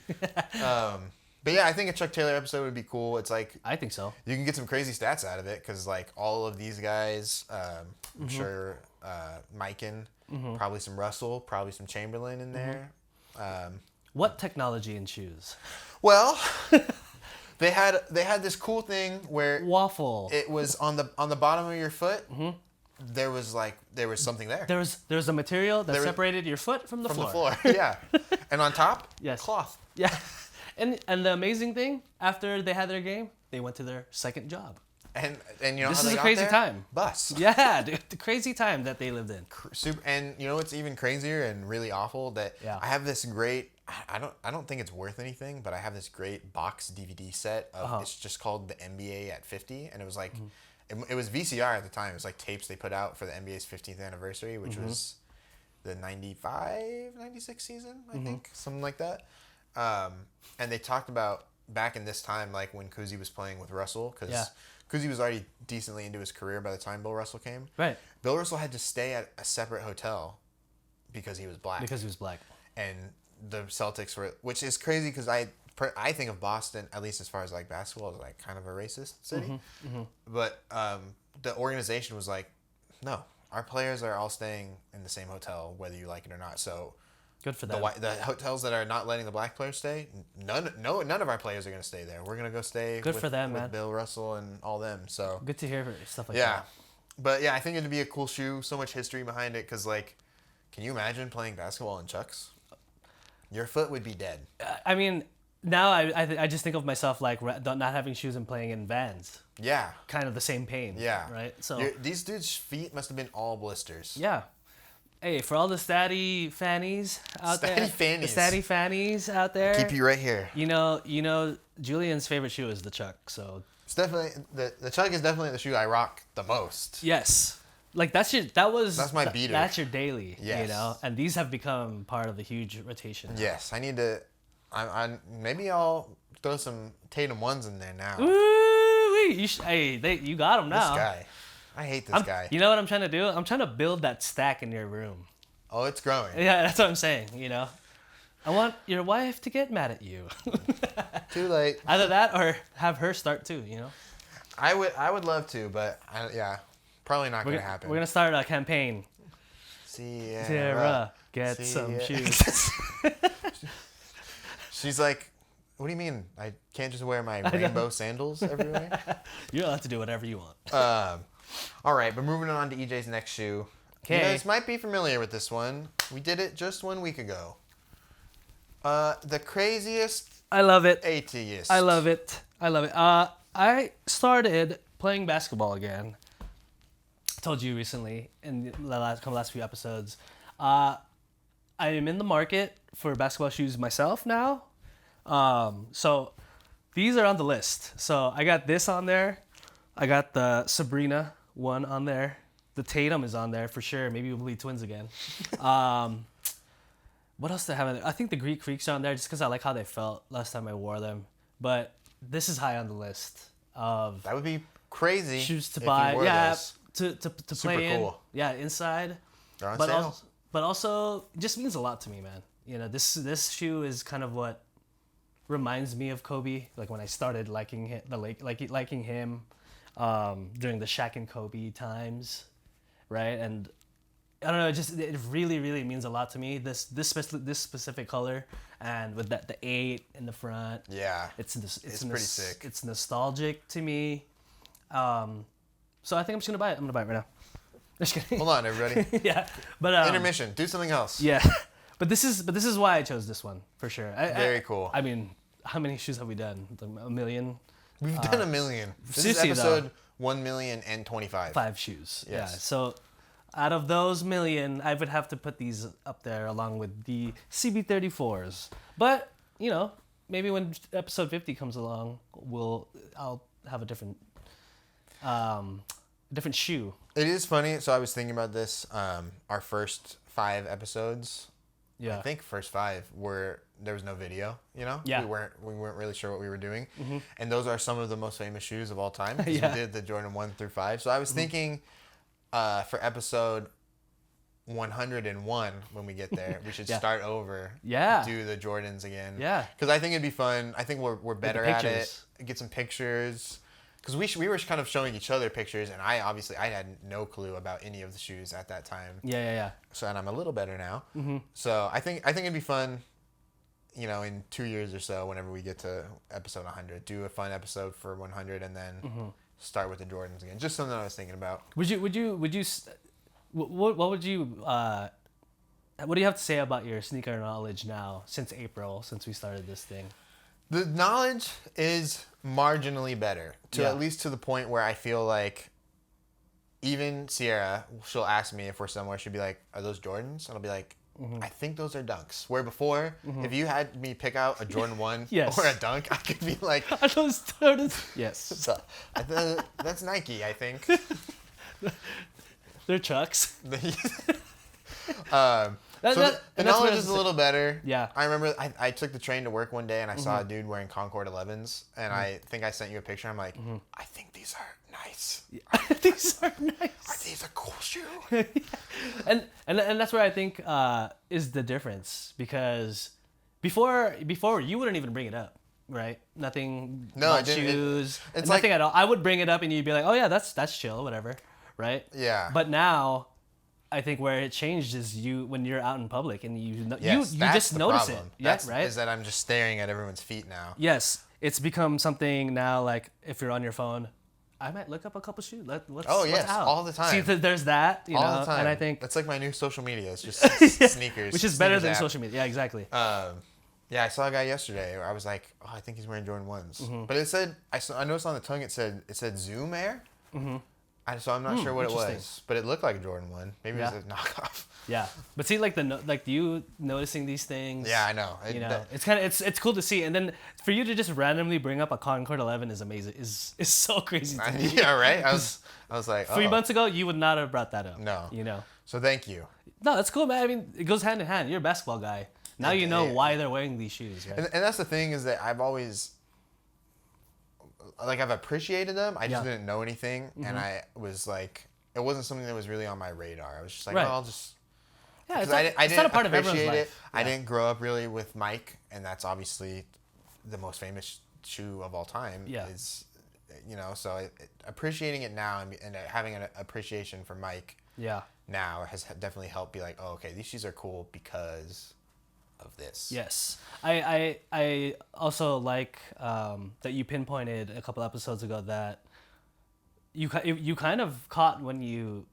But yeah, I think a Chuck Taylor episode would be cool. It's like I think so. You can get some crazy stats out of it because like all of these guys, I'm sure Mikan, probably some Russell, probably some Chamberlain in there. What technology in shoes? Well, they had this cool thing where waffle. It was on the bottom of your foot. There was something there. There was a material that separated your foot from the floor. Yeah. And on top, yes, cloth. Yeah. And the amazing thing, after they had their game, they went to their second job. And you know this how is they a crazy got there? time. Bus. Yeah, dude, the crazy time that they lived in. Super, and you know what's even crazier and really awful that I have this great. I don't think it's worth anything, but I have this great box DVD set of. It's just called the NBA at 50, and it was like, it was VCR at the time. It was like tapes they put out for the NBA's 50th anniversary, which was the 95, 96 season, I think, something like that. And they talked about back in this time, like when Cousy was playing with Russell, because Cousy was already decently into his career by the time Bill Russell came. Right. Bill Russell had to stay at a separate hotel because he was black. And the Celtics were, which is crazy because I think of Boston, at least as far as like basketball, as like kind of a racist city. But the organization was like, no, our players are all staying in the same hotel, whether you like it or not. So good for them. The hotels that are not letting the black players stay, none of our players are going to stay there. We're going to go stay good for them, with man. Bill Russell and all them. So good to hear stuff like that. Yeah. But yeah, I think it'd be a cool shoe. So much history behind it because like, can you imagine playing basketball in Chucks? Your foot would be dead. I mean, now I just think of myself like not having shoes and playing in Vans. Yeah. Kind of the same pain. Yeah. Right? So these dudes' feet must have been all blisters. Yeah. Hey, for all the statty fannies out there. The statty fannies out there. Keep you right here. You know, Julian's favorite shoe is the Chuck, so it's definitely the Chuck is definitely the shoe I rock the most. Yes. Like that's my beater. That's your daily, you know. And these have become part of the huge rotation. Yes, I need to. Maybe I'll throw some Tatum ones in there now. Ooh, you got them now. This guy, I hate this guy. You know what I'm trying to do? I'm trying to build that stack in your room. Oh, it's growing. Yeah, that's what I'm saying. You know, I want your wife to get mad at you. Too late. Either that or have her start too. You know. I would love to, but probably not going to happen. We're going to start a campaign. Sierra, get some shoes. She's like, what do you mean? I can't just wear my rainbow sandals everywhere? You're allowed to do whatever you want. All right, but moving on to EJ's next shoe. You guys might be familiar with this one. We did it just 1 week ago. The craziest. I love it. Atheist. I love it. I started playing basketball again. I told you recently in the last few episodes. I am in the market for basketball shoes myself now. So these are on the list. So I got this on there. I got the Sabrina one on there. The Tatum is on there for sure. Maybe we'll be twins again. What else do I have on there? I think the Greek Freaks are on there just because I like how they felt last time I wore them. But this is high on the list of that would be crazy shoes to if buy. you wore this. To Super play cool. in. Yeah, inside. They're on But sale. also just means a lot to me, man. You know, this shoe is kind of what reminds me of Kobe. Like when I started liking him, liking him during the Shaq and Kobe times, right? And I don't know, it really, really means a lot to me. This specific color, and with the 8 in the front. Yeah. It's pretty sick. It's nostalgic to me. So I think I'm just gonna buy it. I'm gonna buy it right now. Just kidding. Hold on, everybody. Yeah, but Intermission. Do something else. yeah, but this is why I chose this one for sure. Very cool. I mean, how many shoes have we done? A million. We've done a million. This is seriously, episode 1,025,025. 5 shoes. Yes. Yeah. So out of those million, I would have to put these up there along with the CB34s. But you know, maybe when episode 50 comes along, I'll have a different shoe. It is funny. So I was thinking about this. Our first 5 episodes. Yeah. I think first 5 there was no video. You know. Yeah. We weren't really sure what we were doing, and those are some of the most famous shoes of all time. 'Cause Yeah. We did the Jordan 1 through 5. So I was thinking, for episode 101 when we get there, we should start over. Yeah. Do the Jordans again. Yeah. Because I think it'd be fun. I think we're better at it. pictures. Get some pictures. Because we were kind of showing each other pictures, and I had no clue about any of the shoes at that time. Yeah. So and I'm a little better now. So I think it'd be fun. You know, in 2 years or so, whenever we get to episode 100, do a fun episode for 100, and then start with the Jordans again. Just something I was thinking about. What would you what do you have to say about your sneaker knowledge now since April, since we started this thing? The knowledge is marginally better, Yeah. at least to the point where I feel like even Sierra, she'll ask me if we're somewhere, she'll be like, "Are those Jordans?" And I'll be like, "I think those are Dunks." Where before, if you had me pick out a Jordan 1 Yes. or a Dunk, I could be like, Are those Jordans? Yes. so, that's Nike, I think. They're Chucks. The and that's knowledge what is a little better. Yeah. I remember I took the train to work one day and I saw a dude wearing Concord 11s, and I think I sent you a picture. I'm like, I think these are nice. These are nice. Are these a cool shoe? and that's where I think is the difference, because before you wouldn't even bring it up, right? Nothing. No, about it didn't. shoes. It's nothing like- at all. I would bring it up and you'd be like, "Oh yeah, that's chill, whatever," right? Yeah. But now, I think where it changed is when you're out in public and you Yes, you that's just the notice problem. it. Yeah, That's, right. Is that I'm just staring at everyone's feet now. Yes, it's become something now. Like if you're on your phone, I might look up a couple shoes. What's Oh, yes, what's out? all the time. See, there's that. You All know, the time. and I think that's like my new social media. It's just sneakers. which is better Sneakers than app. social media. Yeah, exactly. Yeah, I saw a guy yesterday where I was like, oh, I think he's wearing Jordan 1s. But it said, I noticed on the tongue it said Zoom Air. So I'm not sure what it interesting. was, but it looked like a Jordan 1. Maybe Yeah. it was a knockoff. Yeah, but see, like you noticing these things. Yeah, I know. You know, it's kind of it's cool to see, and then for you to just randomly bring up a Concord 11 is amazing. Is so crazy to me. Yeah, right. I was like, 3 months ago, you would not have brought that up. No. You know. So thank you. No, that's cool, man. I mean, it goes hand in hand. You're a basketball guy. Now you know why they're wearing these shoes, right? And that's the thing, is that I've always, like, I've appreciated them. I just Yeah. didn't know anything, and I was like, it wasn't something that was really on my radar. I was just like, Right. oh, I'll just. Yeah, it's I not, didn't it's not a part of appreciate everyone's it. life. I Yeah. didn't grow up really with Mike, and that's obviously the most famous shoe of all time. Yeah. Is, you know, so appreciating it now and having an appreciation for Mike Yeah. now has definitely helped be like, oh, okay, these shoes are cool because of this. Yes. I also like that you pinpointed a couple episodes ago that you kind of caught when you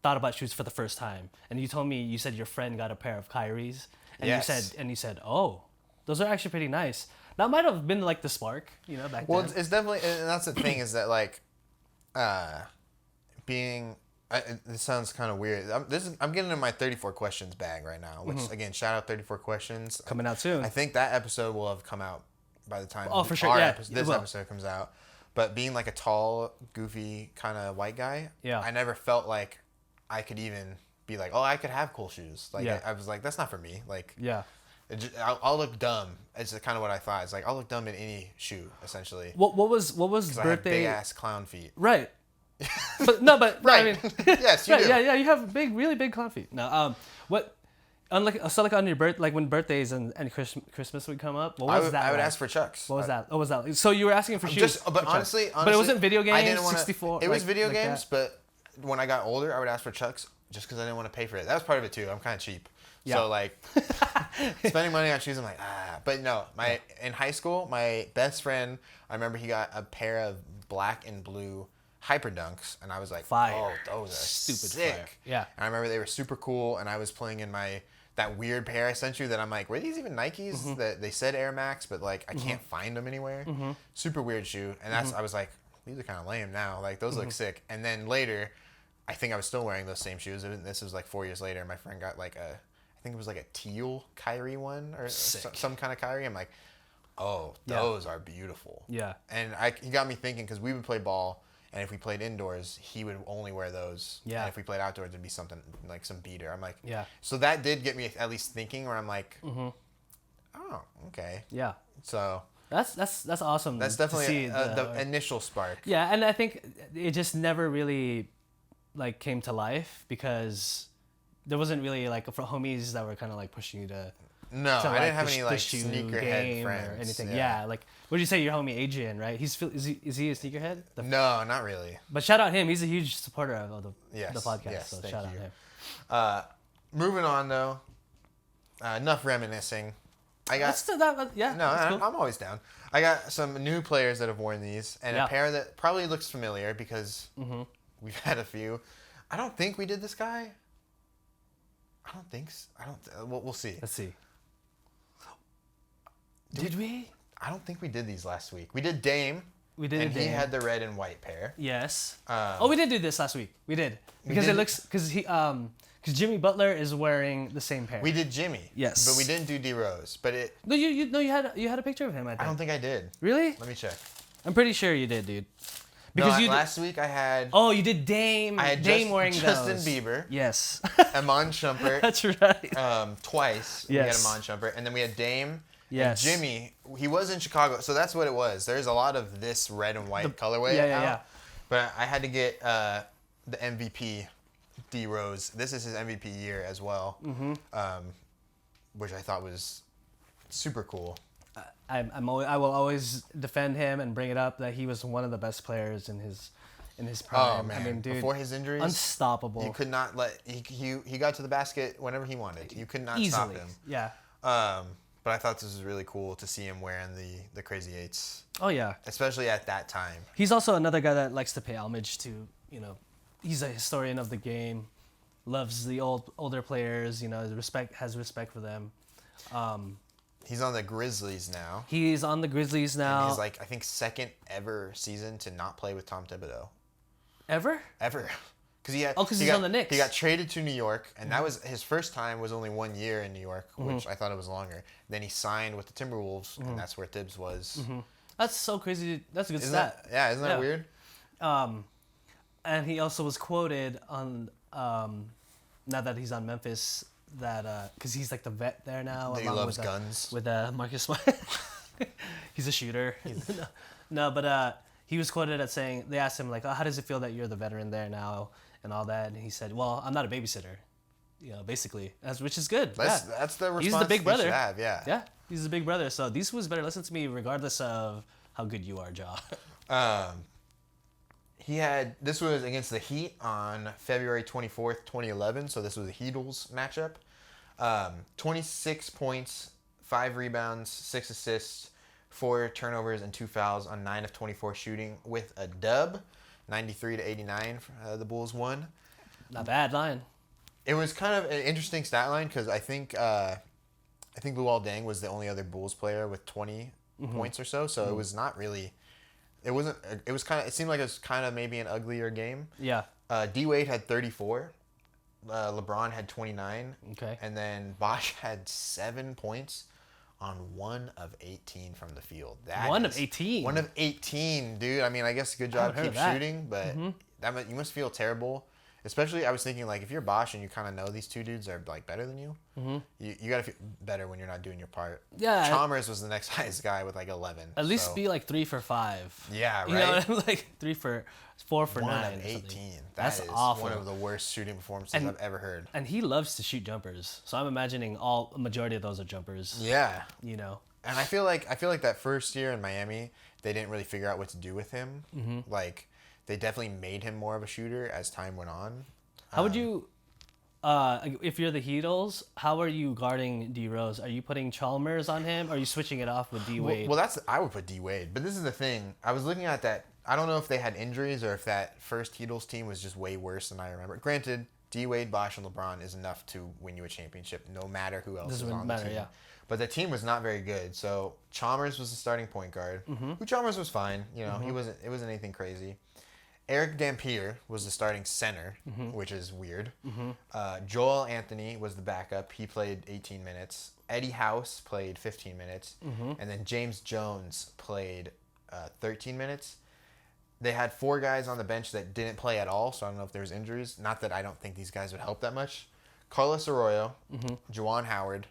thought about shoes for the first time, and you told me you said your friend got a pair of Kyrie's, and Yes. you said, oh, those are actually pretty nice. That might have been like the spark, back Well, then. it's definitely, and that's the thing is that like, being. This sounds kind of weird. I'm getting in my 34 questions bag right now. Which again, shout out 34 questions. Coming out soon. I think that episode will have come out by the time. Oh, for sure. Yeah, this episode comes out. But being like a tall, goofy kind of white guy, Yeah. I never felt like I could even be like, oh, I could have cool shoes. Like Yeah. I was like, that's not for me. Like Yeah. I'll look dumb. It's kind of what I thought. It's like I'll look dumb in any shoe essentially. What was 'Cause I have birthday? big ass clown feet. Right. But no, but Right. I mean, Yes, you right, do. yeah, you have really big clown feet. No, what? Like on your like when birthdays and Christmas would come up. What was that? I would like? ask for Chucks. What was that? What was that? So you were asking for shoes. But honestly, but it wasn't video games. I didn't wanna, 64. It was like- video like games, that. but when I got older, I would ask for Chucks just because I didn't want to pay for it. That was part of it too. I'm kind of cheap, Yeah. so like spending money on shoes, I'm like But no, in high school, my best friend, I remember he got a pair of black and blue Hyper Dunks, and I was like, Fire. oh, those are Stupid sick. fire. Yeah. And I remember they were super cool, and I was playing in that weird pair I sent you that I'm like, were these even Nikes? Mm-hmm. That they said Air Max, but like I can't find them anywhere. Super weird shoe, and Mm-hmm. I was like, these are kind of lame now. Like those look sick. And then later, I think I was still wearing those same shoes. This was like 4 years later. My friend got like I think it was like a teal Kyrie one or some kind of Kyrie. I'm like, oh, those are beautiful. Yeah. And he got me thinking because we would play ball. And if we played indoors, he would only wear those. Yeah. And if we played outdoors, it'd be something like some beater. I'm like, Yeah. So that did get me at least thinking where I'm like, oh, okay. Yeah. So That's awesome. that's to definitely see the initial spark. Yeah, and I think it just never really like came to life because there wasn't really like for homies that were kind of like pushing you to. No, to, I didn't have any the like shoe sneakerhead game friends. or anything. Yeah. Like what did you say? Your homie Adrian, right? Is he a sneakerhead? No, not really. But shout out him. He's a huge supporter of the podcast. Yes, so thank shout out you. him. Moving on though. Enough reminiscing. I got That's that. Yeah. no. that's cool. I'm always down. I got some new players that have worn these, and Yeah. a pair that probably looks familiar because we've had a few. I don't think we did this guy. I don't think. We'll see. Let's see. Did we? I don't think we did these last week. We did Dame. We did. And he Dame. had the red and white pair. Yes. Um, we did do this last week. We did because did? it looks because Jimmy Butler is wearing the same pair. We did Jimmy. Yes. But we didn't do D Rose. But No, you had a picture of him. I think. I don't think I did. Really? Let me check. I'm pretty sure you did, dude. Because No, you last week I had. Oh, you did Dame. I had Dame wearing Justin those. Bieber, Yes. Amon Shumpert, That's right. twice. Yes. We had Amon Shumpert, and then we had Dame. Yes. And Jimmy, he was in Chicago, so that's what it was. There's a lot of this red and white colorway. Yeah. But I had to get the MVP, D Rose. This is his MVP year as well, which I thought was super cool. I will always defend him and bring it up that he was one of the best players in his prime. Oh man! I mean, dude, Before his injuries, unstoppable. you could not let he got to the basket whenever he wanted. You could not Easily. stop him. Yeah. But I thought this was really cool to see him wearing the Crazy Eights, Oh yeah. especially at that time. He's also another guy that likes to pay homage to, he's a historian of the game, loves the older players, has respect for them. He's on the Grizzlies now. He's on the Grizzlies now. And he's like, I think, second ever season to not play with Tom Thibodeau. Ever? Because he had. Oh, 'cause he's on the Knicks. He got traded to New York, and that was his first time. Was only 1 year in New York, which I thought it was longer. Then he signed with the Timberwolves, and that's where Tibbs was. That's so crazy. That's a good Isn't stat. isn't that weird? And he also was quoted on, now that he's on Memphis, that because he's like the vet there now. That he along loves with, guns. With Marcus Smart. He's a shooter. But he was quoted as saying, they asked him like, oh, how does it feel that you're the veteran there now and all that? And he said, well, I'm not a babysitter, basically, which is good. That's the response He's the big he brother. should have, yeah. Yeah, he's the big brother. So these fools better listen to me regardless of how good you are, Ja. This was against the Heat on February 24th, 2011. So this was a Heatles matchup. 26 points, 5 rebounds, 6 assists, 4 turnovers, and 2 fouls on 9 of 24 shooting with a dub. 93-89, the Bulls won. Not bad line. It was kind of an interesting stat line because I think Luol Deng was the only other Bulls player with 20 points or so. So it was not really. It wasn't. It was kind of. It seemed like it was kind of maybe an uglier game. Yeah. D Wade had 34. LeBron had 29. Okay. And then Bosh had 7 points on 1 of 18 from the field. One of 18. 1 of 18, dude. I mean, I guess good job keep shooting, but you must feel terrible. Especially, I was thinking, like, if you're Bosh and you kind of know these two dudes are, like, better than you, you got to feel better when you're not doing your part. Yeah. Chalmers was the next highest guy with, like, 11. At least be, like, 3 for 5. Yeah, right? You know, like, 4 for 9. 1 of 18. That's awful. One of the worst shooting performances I've ever heard. And he loves to shoot jumpers. So I'm imagining a majority of those are jumpers. Yeah. You know. And I feel like that first year in Miami, they didn't really figure out what to do with him. Like, they definitely made him more of a shooter as time went on. How would you, if you're the Heatles, how are you guarding D Rose? Are you putting Chalmers on him? Or are you switching it off with D Wade? Well, I would put D Wade. But this is the thing. I was looking at that. I don't know if they had injuries or if that first Heatles team was just way worse than I remember. Granted, D Wade, Bosh, and LeBron is enough to win you a championship, no matter who else is on the team. Yeah. But the team was not very good. So Chalmers was the starting point guard. Who Chalmers was fine. You know, it wasn't anything crazy. Eric Dampier was the starting center, which is weird. Joel Anthony was the backup. He played 18 minutes. Eddie House played 15 minutes. And then James Jones played 13 minutes. They had 4 guys on the bench that didn't play at all, so I don't know if there was injuries. Not that I don't think these guys would help that much. Carlos Arroyo, Juwan Howard,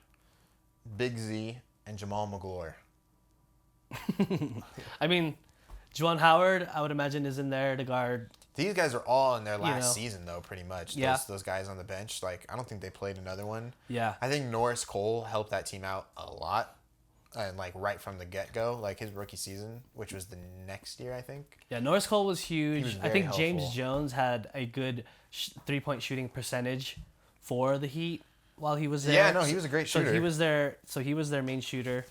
Big Z, and Jamal McGlure. I mean, Juwan Howard, I would imagine, is in there to guard. These guys are all in their last season, though, pretty much. Yeah. Those guys on the bench. Like, I don't think they played another one. Yeah. I think Norris Cole helped that team out a lot. And, like, right from the get-go, like, his rookie season, which was the next year, I think. Yeah, Norris Cole was huge. Was I think helpful. James Jones had a good three-point shooting percentage for the Heat while he was there. Yeah, no, he was a great shooter. So he was their main shooter.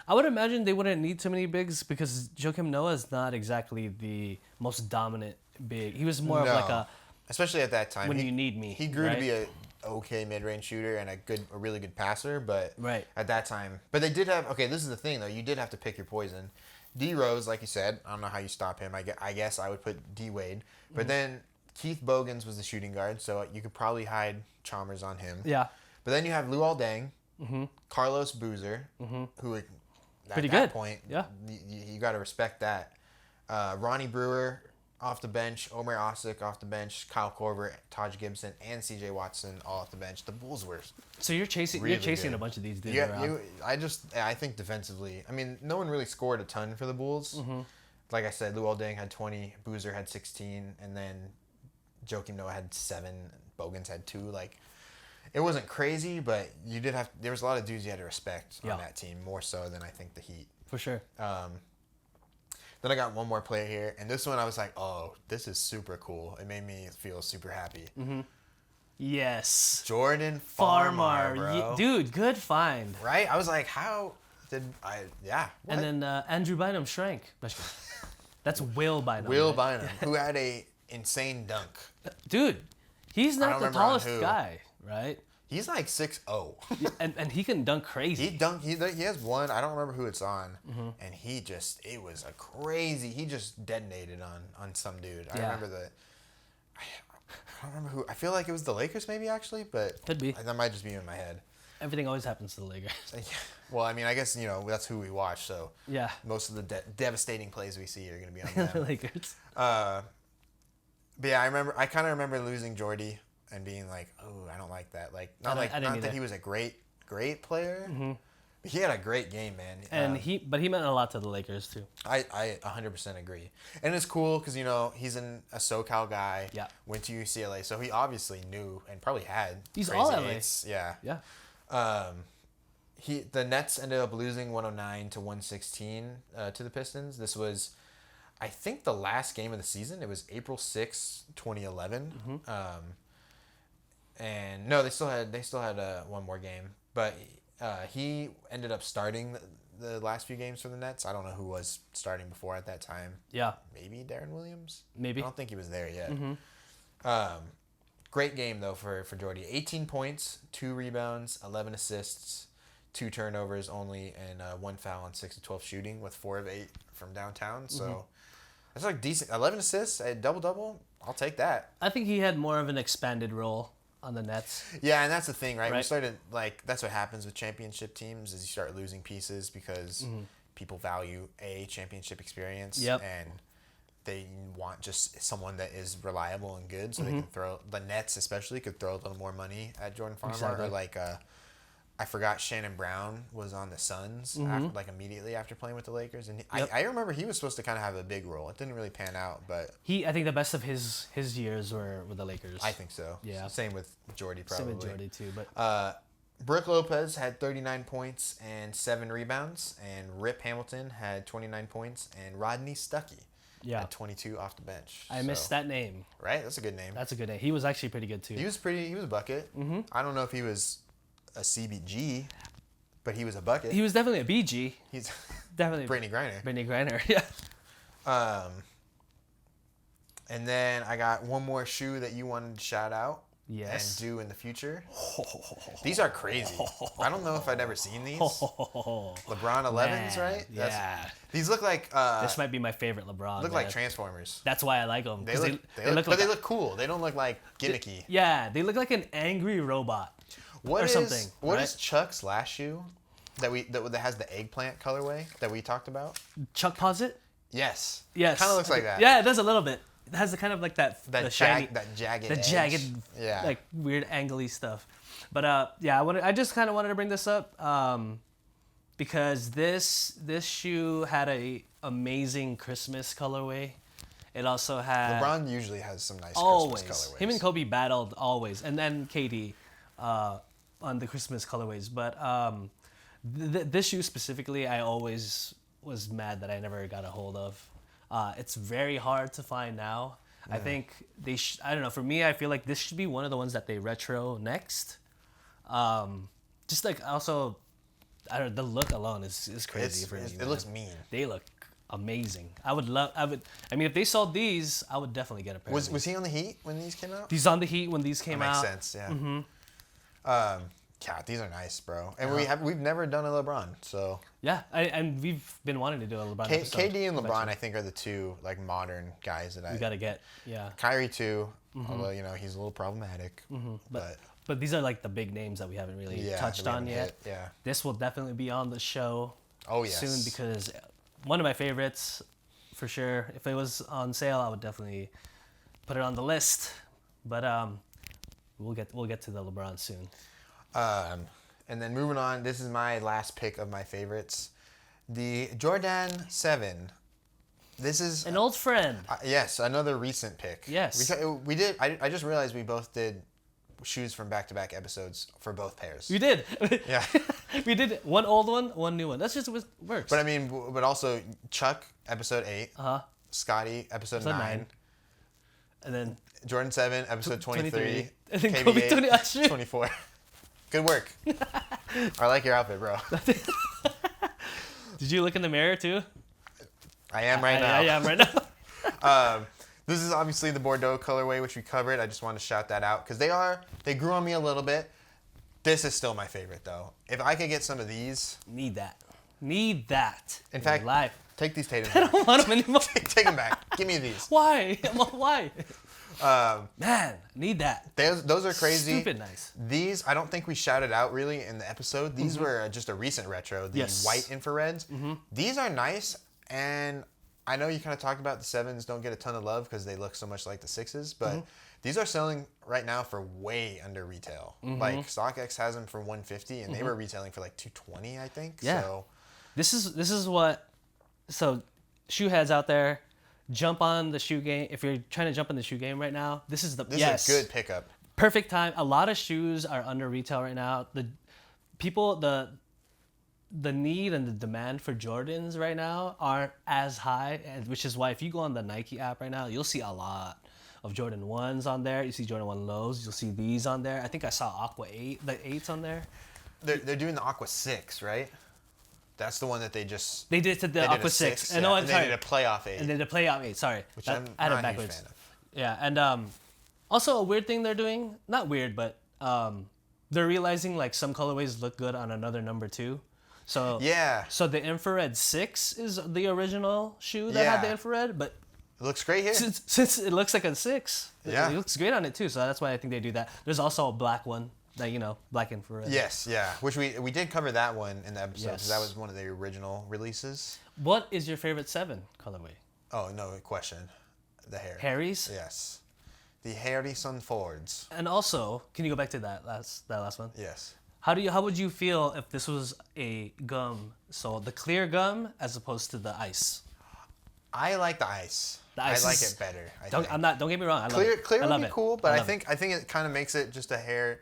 I would imagine they wouldn't need too many bigs because Joakim Noah is not exactly the most dominant big. He was more of like a... Especially at that time. When you need me. He grew to be a okay mid-range shooter and a really good passer, but at that time. But they did have... Okay, this is the thing, though. You did have to pick your poison. D Rose, like you said, I don't know how you stop him. I guess I would put D Wade. But then Keith Bogans was the shooting guard, so you could probably hide Chalmers on him. Yeah. But then you have Luol Deng, Carlos Boozer, who at pretty that good. point, yeah, you got to respect that. Ronnie Brewer off the bench, Omer Osik off the bench, Kyle Korver, Taj Gibson, and C.J. Watson all off the bench. The Bulls were so you're chasing good. A bunch of these dudes around. I think defensively, I mean, no one really scored a ton for the Bulls. Like I said, Luol Deng had 20, Boozer had 16, and then Joakim Noah had 7, Bogans had 2. Like, it wasn't crazy, but there was a lot of dudes you had to respect on that team, more so than I think the Heat. For sure. Then I got one more player here, and this one I was like, oh, this is super cool. It made me feel super happy. Yes. Jordan Farmar, bro. Dude, good find. Right? I was like, how did I... Yeah. What? And then Andrew Bynum shrank. That's Will Bynum. Will Bynum, who had a insane dunk. Dude, he's not the tallest guy, right? He's like 6'0". and he can dunk crazy. He has one, I don't remember who it's on, and he just detonated on some dude. I remember I don't remember who. I feel like it was the Lakers maybe, actually, but could be. That might just be in my head. Everything always happens to the Lakers. Well, I mean, I guess, that's who we watch, so yeah, most of the devastating plays we see are going to be on them. The Lakers. But yeah, I kind of remember losing Jordy and being like, oh, I don't like that. Like, not that he was a great player, but he had a great game, man. And he meant a lot to the Lakers too. I 100% agree. And it's cool because, he's a SoCal guy. Yeah. Went to UCLA, so he obviously knew and probably had. He's crazy all LA. hits. Yeah. Yeah. The Nets ended up losing 109 to 116 to the Pistons. This was, I think, the last game of the season. It was April 6, 2011. And no, they still had one more game, but he ended up starting the last few games for the Nets. I don't know who was starting before at that time. Yeah, maybe Darren Williams. Maybe. I don't think he was there yet. Great game, though, for Jordy. 18 points, 2 rebounds, 11 assists, 2 turnovers only, and 1 foul on 6 of 12 shooting with 4 of 8 from downtown. So that's like decent. 11 assists, a double-double. I'll take that. I think he had more of an expanded role on the Nets. Yeah, and that's the thing, right? We started, that's what happens with championship teams is you start losing pieces because people value a championship experience. Yep. And they want just someone that is reliable and good, so they can throw the Nets, especially, could throw a little more money at Jordan Farmar. Exactly. Or I forgot Shannon Brown was on the Suns after, immediately after playing with the Lakers, and I remember he was supposed to kind of have a big role. It didn't really pan out, but I think the best of his years were with the Lakers. I think so. Yeah. Same with Jordy, probably. Same with Jordy too, but Brooke Lopez had 39 points and 7 rebounds, and Rip Hamilton had 29 points, and Rodney Stuckey had 22 off the bench. I missed that name. Right? That's a good name. That's a good name. He was actually pretty good too. He was a bucket. I don't know if he was a CBG, but he was a bucket. He was definitely a BG. He's definitely Brittany Griner. Brittany Griner, yeah. And then I got one more shoe that you wanted to shout out. Yes. And do in the future. These are crazy. I don't know if I'd ever seen these. LeBron 11s, right? Yeah. These look like... this might be my favorite LeBron. Look like Transformers. That's why I like them. They look cool. They don't look like gimmicky. They look like an angry robot. What is Chuck's last shoe that has the eggplant colorway that we talked about? Chuck Posit? Yes. Yes. Kind of looks like that. Yeah, it does a little bit. It has the kind of like that jagged like weird angly stuff. But I just kind of wanted to bring this up because this shoe had a amazing Christmas colorway. It also had LeBron usually has some nice always Christmas colorways. Him and Kobe battled always, and then KD on the Christmas colorways. But this shoe specifically, I always was mad that I never got a hold of. It's very hard to find now. I think I don't know. For me, I feel like this should be one of the ones that they retro next. Just like also, I don't know, the look alone is crazy for me. It looks mean. They look amazing. I mean, if they sold these, I would definitely get a pair. Was he on the Heat when these came out? He's on the Heat when these came out. Makes sense. Yeah. Yeah, these are nice, bro. And we've never done a LeBron, so and we've been wanting to do a LeBron episode. KD and LeBron, I think, are the two modern guys that we gotta get. Yeah, Kyrie too, although he's a little problematic. But these are like the big names that we haven't really touched on yet. Yeah, this will definitely be on the show. Oh yes. Soon, because one of my favorites, for sure. If it was on sale, I would definitely put it on the list. But we'll get to the LeBron soon. And then moving on, this is my last pick of my favorites. The Jordan 7. This is... an old friend. Yes, another recent pick. Yes. We did... I just realized we both did shoes from back-to-back episodes for both pairs. You did. Yeah. We did one old one new one. That's just what works. But I mean, also Chuck, episode 8. Scotty, episode 9. And then... Jordan 7, episode 23. And then Kobe 24. Good work. I like your outfit, bro. Did you look in the mirror too? I am right now. I am right now. This is obviously the Bordeaux colorway, which we covered. I just want to shout that out because they grew on me a little bit. This is still my favorite, though. If I could get some of these. Need that. In fact, life. Take these Tatum back. I don't want them anymore. Take them back. Give me these. Why? Why? Man, need that. Those are crazy. Stupid nice. These, I don't think we shouted out really in the episode. These were just a recent retro, the white infrareds. These are nice, and I know you kind of talked about the 7s don't get a ton of love because they look so much like the 6s, but these are selling right now for way under retail. Like StockX has them for $150, and they were retailing for like $220, I think. Yeah. So this is what. So, shoe heads out there, jump on the shoe game. If you're trying to jump in the shoe game right now, this is a good pickup. Perfect time. A lot of shoes are under retail right now. The need and the demand for Jordans right now aren't as high, which is why if you go on the Nike app right now, you'll see a lot of Jordan 1s on there. You see Jordan 1 lows. You'll see these on there. I think I saw Aqua 8, the 8s on there. They're doing the Aqua 6, right? That's the one that they did to the Aqua 6. And they did a playoff 8. And then the playoff 8, sorry. Which I'm I had not it a huge backwards. fan of. Yeah, and Also, a weird thing they're doing, not weird, but they're realizing like some colorways look good on another number too. So Yeah. So the infrared 6 is the original shoe that had the infrared, but it looks great here. Since it looks like a 6, yeah, it looks great on it too. So that's why I think they do that. There's also a black one that black infrared. Yes, yeah. Which we did cover that one in the episode because that Yes. was one of the original releases. What is your favorite 7 colorway? Oh no question, the hair. Harry's. Yes, the Harrison Fords. And also, can you go back to that last one? Yes. How would you feel if this was a gum? So the clear gum as opposed to the ice. I like the ice. The ice I like it better. Don't get me wrong. I love it. Clear I love would be it. cool, but I think it kind of makes it just a hair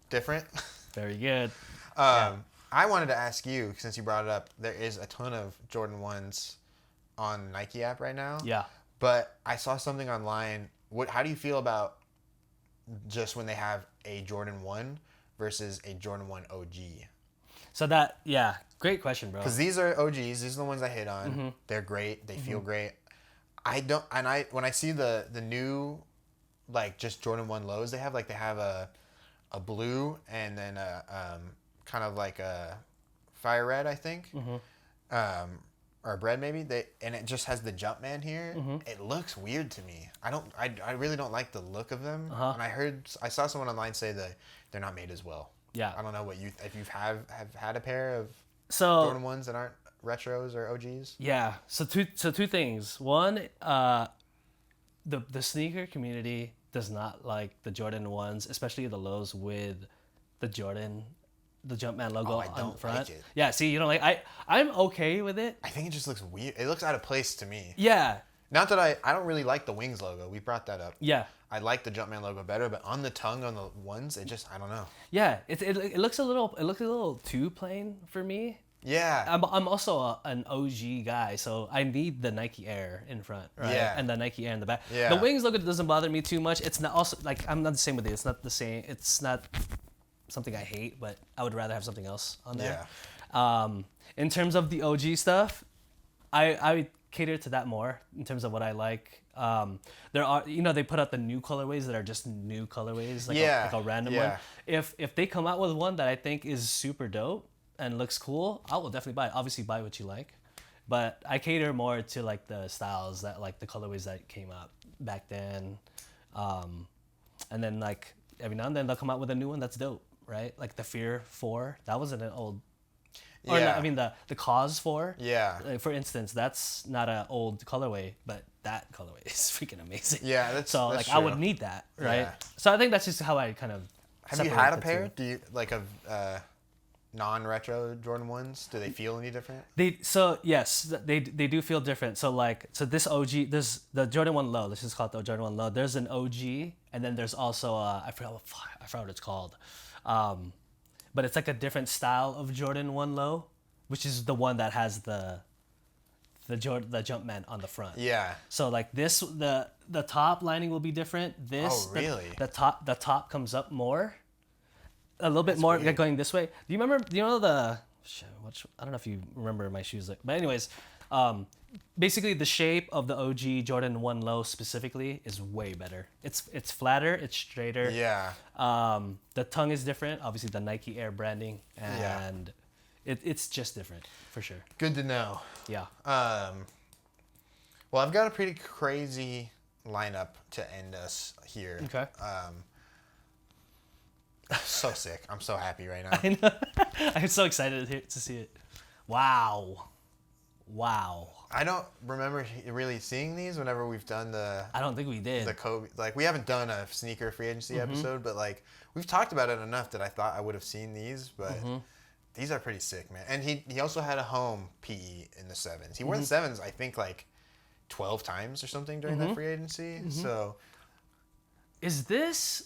different. Very good. I wanted to ask you, since you brought it up, there is a ton of Jordan 1s on Nike app right now. Yeah. But I saw something online. How do you feel about just when they have a Jordan 1 versus a Jordan 1 OG? So great question, bro. Because these are OGs. These are the ones I hit on. Mm-hmm. They're great. They feel great. When I see the new, like just Jordan 1 lows, they have a blue and then a kind of like a fire red, I think. Mm-hmm. Or bread maybe. And it just has the Jumpman here. Mm-hmm. It looks weird to me. I really don't like the look of them. Uh-huh. And I saw someone online say that they're not made as well. Yeah. I don't know if you have had a pair of Jordan 1s that aren't retros or OGs. Yeah. So two things. One, the sneaker community does not like the Jordan 1s, especially the lows with the Jumpman logo on front. Like it. Yeah, see, I'm okay with it. I think it just looks weird. It looks out of place to me. Yeah. Not that I don't really like the Wings logo. We brought that up. Yeah. I like the Jumpman logo better, but on the tongue on the ones, it just I don't know. Yeah, it looks a little too plain for me. Yeah. I'm also an OG guy, so I need the Nike Air in front, right? Yeah. And the Nike Air in the back. Yeah. The Wings logo doesn't bother me too much. It's not also like I'm not the same with it. It's not the same. It's not something I hate, but I would rather have something else on there. Yeah. In terms of the OG stuff, I cater to that more in terms of what I like. There are, they put out the new colorways that are just new colorways, like a random one. If they come out with one that I think is super dope and looks cool, I will definitely buy it. Obviously, buy what you like, but I cater more to like the styles that like the colorways that came out back then, and then like every now and then they'll come out with a new one that's dope, right? Like the Fear 4, that wasn't an old. Or yeah. I mean the Cause 4. Yeah. Like, for instance, that's not an old colorway, but that colorway is freaking amazing. Yeah, that's so that's like true. I would need that, right? Yeah. So I think that's just how I kind of. Have you had a pair? Do you like of non-retro Jordan 1s? Do they feel any different? Yes, they do feel different. So this OG, there's the Jordan 1 Low. Let's just call it the Jordan 1 Low. There's an OG, and then there's also I forgot what it's called. But it's like a different style of Jordan 1 Low, which is the one that has the Jumpman on the front. Yeah. So like this, the top lining will be different. This, oh really? The top comes up more, a little bit more weird. going this way. Do you know the? I don't know if you remember my shoes, but anyways, basically the shape of the OG Jordan 1 Low specifically is way better. It's flatter, it's straighter. Yeah. The tongue is different. Obviously the Nike Air branding, and it's just different for sure. Good to know. Yeah. Well, I've got a pretty crazy lineup to end us here. Okay. So sick. I'm so happy right now. I know. I'm so excited to see it. Wow. I don't remember really seeing these whenever we've done the. I don't think we did. The Kobe, like we haven't done a sneaker free agency episode, but like we've talked about it enough that I thought I would have seen these, but these are pretty sick, man. And he also had a home PE in the 7s. He wore the 7s, I think, like 12 times or something during that free agency. So, that's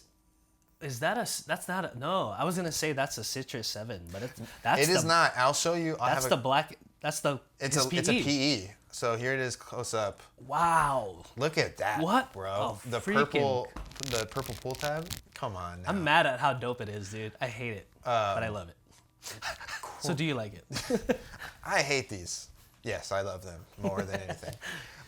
not a, no, I was going to say that's a Citrus 7, but it is not. I'll show you. It's a PE. So here it is close up. Wow. Look at that. What? Bro? Oh, the purple pull tab. Come on now. I'm mad at how dope it is, dude. I hate it, but I love it. Cool. So do you like it? I hate these. Yes, I love them more than anything.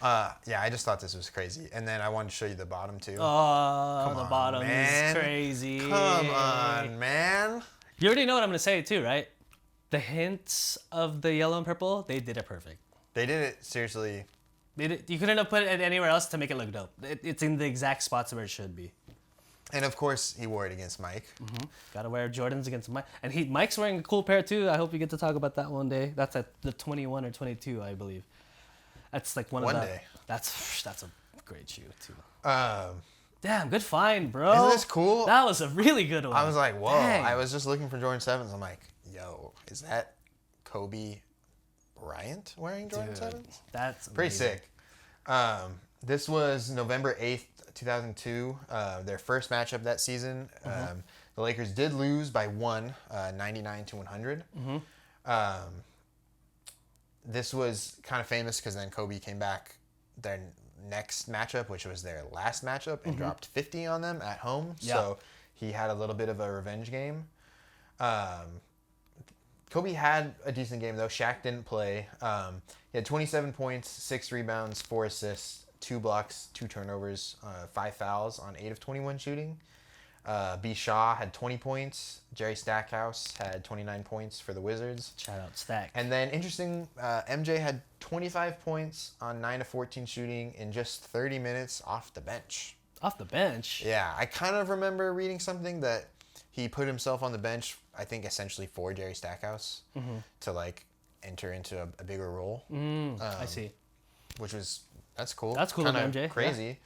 Yeah, I just thought this was crazy. And then I wanted to show you the bottom too. Oh, the on, bottom man. is crazy. Come on, man. You already know what I'm gonna say too, right? The hints of the yellow and purple, they did it perfect. They did it seriously. You couldn't have put it anywhere else to make it look dope. It's in the exact spots where it should be. And of course, he wore it against Mike. Mm-hmm. Gotta wear Jordans against Mike. And Mike's wearing a cool pair too. I hope we get to talk about that one day. That's at the 21 or 22, I believe. That's like one day. That's a great shoe too. Um, Damn, good find, bro. Isn't this cool? That was a really good one. I was like, whoa. Dang. I was just looking for Jordan 7s. I'm like, yo, is that Kobe Bryant wearing Jordan 7s? That's pretty amazing. sick. This was November 8th, 2002, their first matchup that season. Mm-hmm. The Lakers did lose by 99 to 100. Mm-hmm. This was kind of famous because then Kobe came back their next matchup, which was their last matchup, and dropped 50 on them at home. Yeah. So he had a little bit of a revenge game. Kobe had a decent game, though. Shaq didn't play. He had 27 points, 6 rebounds, 4 assists, 2 blocks, 2 turnovers, 5 fouls on 8 of 21 shooting. B. Shaw had 20 points. Jerry Stackhouse had 29 points for the Wizards. Shout out Stack. And then, interesting, MJ had 25 points on 9 of 14 shooting in just 30 minutes off the bench. Off the bench? Yeah, I kind of remember reading something that he put himself on the bench, I think essentially for Jerry Stackhouse to like enter into a bigger role. I see. That's cool. That's cool, Kinda MJ. Crazy.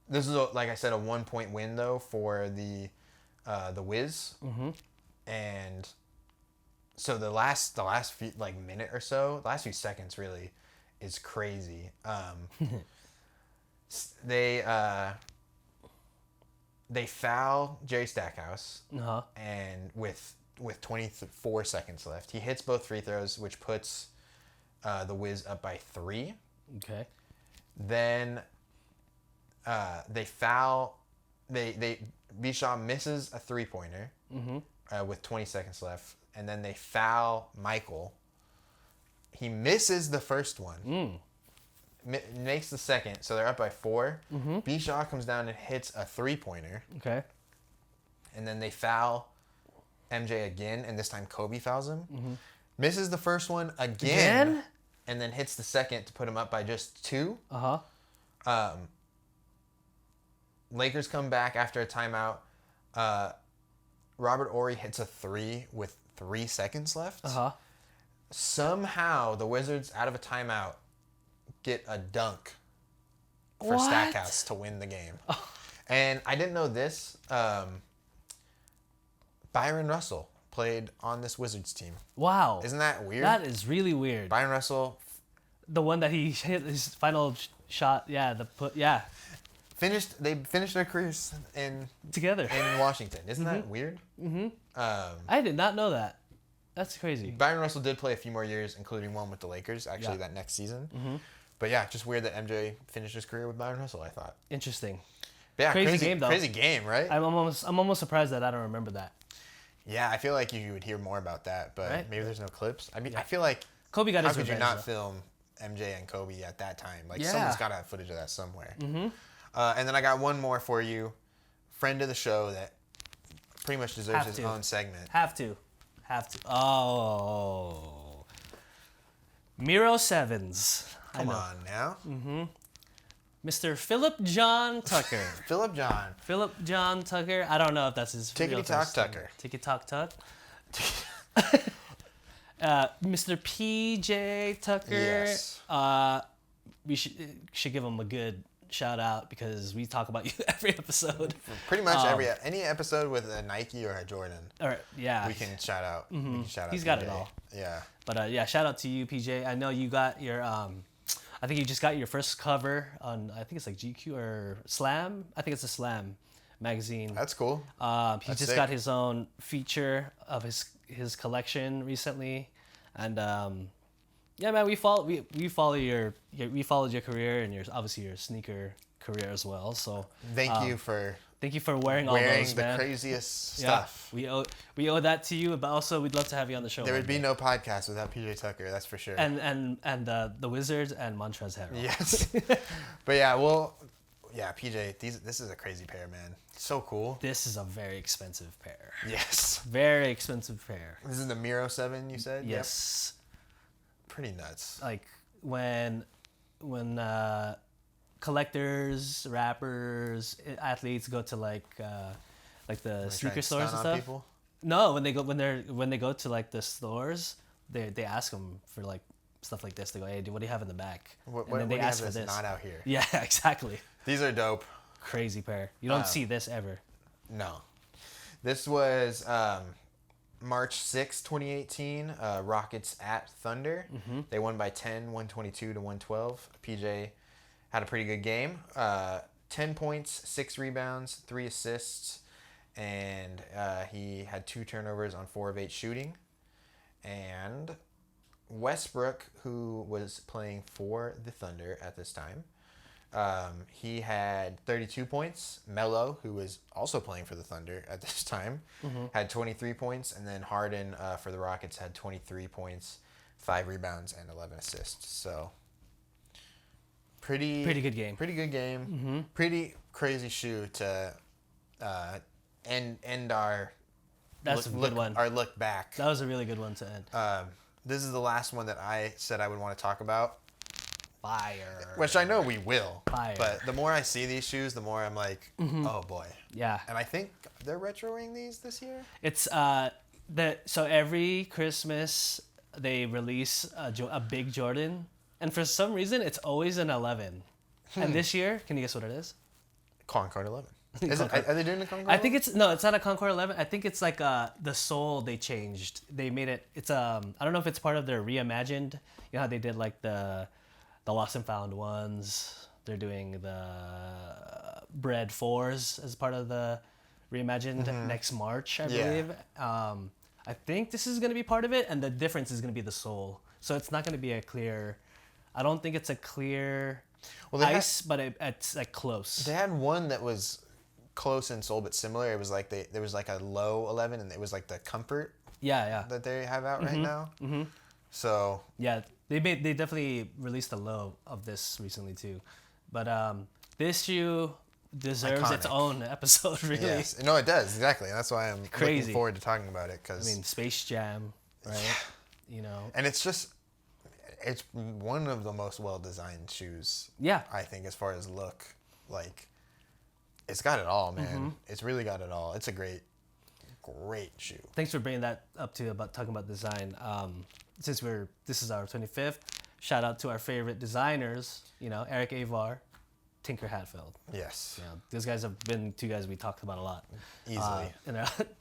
This is like I said, a 1-point win though for the Wiz, and so the last few like minute or so, the last few seconds really is crazy. They foul Jerry Stackhouse, and with 24 seconds left, he hits both free throws, which puts the Wiz up by 3. Okay. Then they foul. Bishaw misses a 3-pointer with 20 seconds left, and then they foul Michael. He misses the first one. Makes the second, so they're up by 4. Bishaw comes down and hits a 3-pointer. Okay. And then they foul MJ again, and this time Kobe fouls him. Misses the first one again? And then hits the second to put him up by just 2. Lakers come back after a timeout. Robert Horry hits a 3 with 3 seconds left. Somehow the Wizards, out of a timeout, get a dunk for Stackhouse to win the game. And I didn't know this. Byron Russell played on this Wizards team. Wow. Isn't that weird? That is really weird. Byron Russell. The one that he hit his final shot. Yeah. They finished their careers together in Washington. Isn't that weird? I did not know that. That's crazy. Byron Russell did play a few more years, including one with the Lakers, actually, that next season. But yeah, just weird that MJ finished his career with Byron Russell, I thought. Interesting. But yeah, crazy game, though. Crazy game, right? I'm almost surprised that I don't remember that. Yeah, I feel like you would hear more about that, but maybe there's no clips. I mean, I feel like Kobe got his how could you revenge, not though. film MJ and Kobe at that time? Like, someone's got to have footage of that somewhere. And then I got one more for you. Friend of the show that pretty much deserves his own segment. Have to. Oh. Miro Sevens. Come on now. Mr. Philip John Tucker. Philip John Tucker. I don't know if that's his Tickety Talk Tucker. Tickety Talk Tuck. Mr. PJ Tucker. Yes. We should give him a good shout out because we talk about you every episode. Pretty much any episode with a Nike or a Jordan. We can shout out. We can shout out. He's PJ. got it all. Yeah. But shout out to you, PJ. I know you got your I think you just got your first cover on, I think it's like GQ or Slam. I think it's a Slam magazine. That's cool. He just got his own feature of his collection recently, and yeah, man, we followed your career and obviously your sneaker career as well. So thank you for Thank you for wearing all those, the man. craziest Yeah, stuff. we owe that to you, but also we'd love to have you on the show. There would be no podcast without PJ Tucker, that's for sure. And the Wizards and Montrezl Harrell. Yes. But PJ, this is a crazy pair, man. So cool. This is a very expensive pair. Yes. Very expensive pair. This is the Miro 7, you said? Yes. Yep. Pretty nuts. Like when collectors, rappers, athletes go to like the sneaker stores and stuff. People? No, when they go to like the stores, they ask them for like stuff like this. They go, "Hey, what do you have in the back?" What and then they ask for this. this. Not out here. Yeah, exactly. These are dope. Crazy pair. You don't see this ever. No. This was March 6, 2018. Rockets at Thunder. Mm-hmm. They won by 10, 122 to 112. PJ had a pretty good game. 10 points, 6 rebounds, 3 assists, and he had 2 turnovers on 4 of 8 shooting. And Westbrook, who was playing for the Thunder at this time, he had 32 points. Melo, who was also playing for the Thunder at this time, had 23 points. And then Harden for the Rockets had 23 points, 5 rebounds, and 11 assists. So pretty good game. Pretty good game. Mm-hmm. Pretty crazy shoe to end our That's a good one. Our look back. That was a really good one to end. This is the last one that I said I would want to talk about. Fire. Which I know we will. Fire. But the more I see these shoes, the more I'm like, oh boy. Yeah. And I think they're retroing these this year. It's so every Christmas they release a big Jordan, and for some reason it's always an 11. And this year, can you guess what it is? Concord 11. Are they doing the Concord? I think it's not a Concord 11. I think it's like the sole they changed. They made it. It's I don't know if it's part of their reimagined. You know how they did like the Lost and Found ones. They're doing the Bread 4s as part of the reimagined next March, I believe. I think this is gonna be part of it, and the difference is gonna be the sole. So it's not gonna be a clear. I don't think it's a clear ice, but it's like close. They had one that was close in sole but similar. It was like there was like a low 11, and it was like the Comfort. Yeah. That they have out right now. Mm-hmm. So yeah, they definitely released a low of this recently too, but this shoe deserves its own episode. Really. Yes. No, it does exactly. That's why I'm looking forward to talking about it. Cause I mean, Space Jam, right? You know. And it's one of the most well-designed shoes. Yeah. I think as far as look, like, it's got it all, man. Mm-hmm. It's really got it all. It's a great shoe. Thanks for bringing that up too, about talking about design. Since this is our 25th, shout out to our favorite designers. You know, Eric Avar, Tinker Hatfield. Yes. You know, those guys have been 2 guys we talked about a lot. Easily.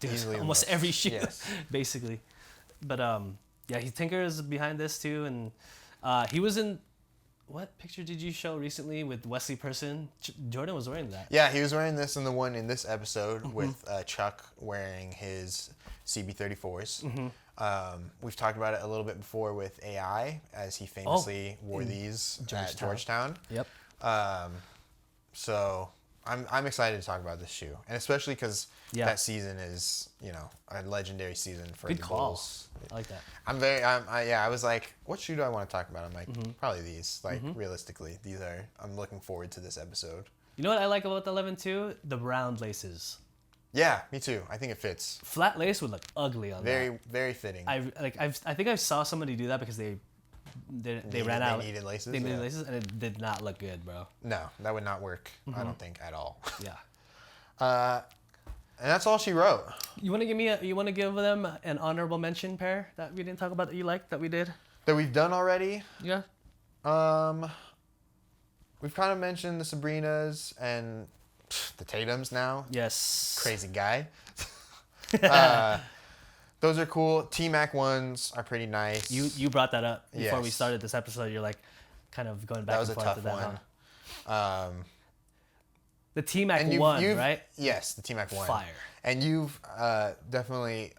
Easily almost every shoe, yes. Basically. But Tinker is behind this too, and he was in. What picture did you show recently with Wesley Person? Jordan was wearing that. Yeah, he was wearing this in the one in this episode with Chuck wearing his CB34s. Mm-hmm. We've talked about it a little bit before with AI, as he famously wore these at Georgetown. Yep. So I'm excited to talk about this shoe, and especially because that season is, you know, a legendary season for the Bulls. I like that. I was like, what shoe do I want to talk about? I'm like, probably these. Like, realistically, I'm looking forward to this episode. You know what I like about the 11 too? The round laces. Yeah, me too. I think it fits. Flat lace would look ugly on that. Very fitting. I think I saw somebody do that because they ran out. They needed laces. They needed laces, and it did not look good, bro. No, that would not work. I don't think at all. Yeah. And that's all she wrote. You want to give them an honorable mention pair that we didn't talk about that you liked that we did? That we've done already? Yeah. We've kind of mentioned the Sabrinas and the Tatums now. Yes. Crazy guy. Those are cool. T-Mac ones are pretty nice. You brought that up before we started this episode. You're like kind of going back and forth to that. That was a tough one. The T-Mac one, right? Yes, the T-Mac one. Fire. And you've definitely,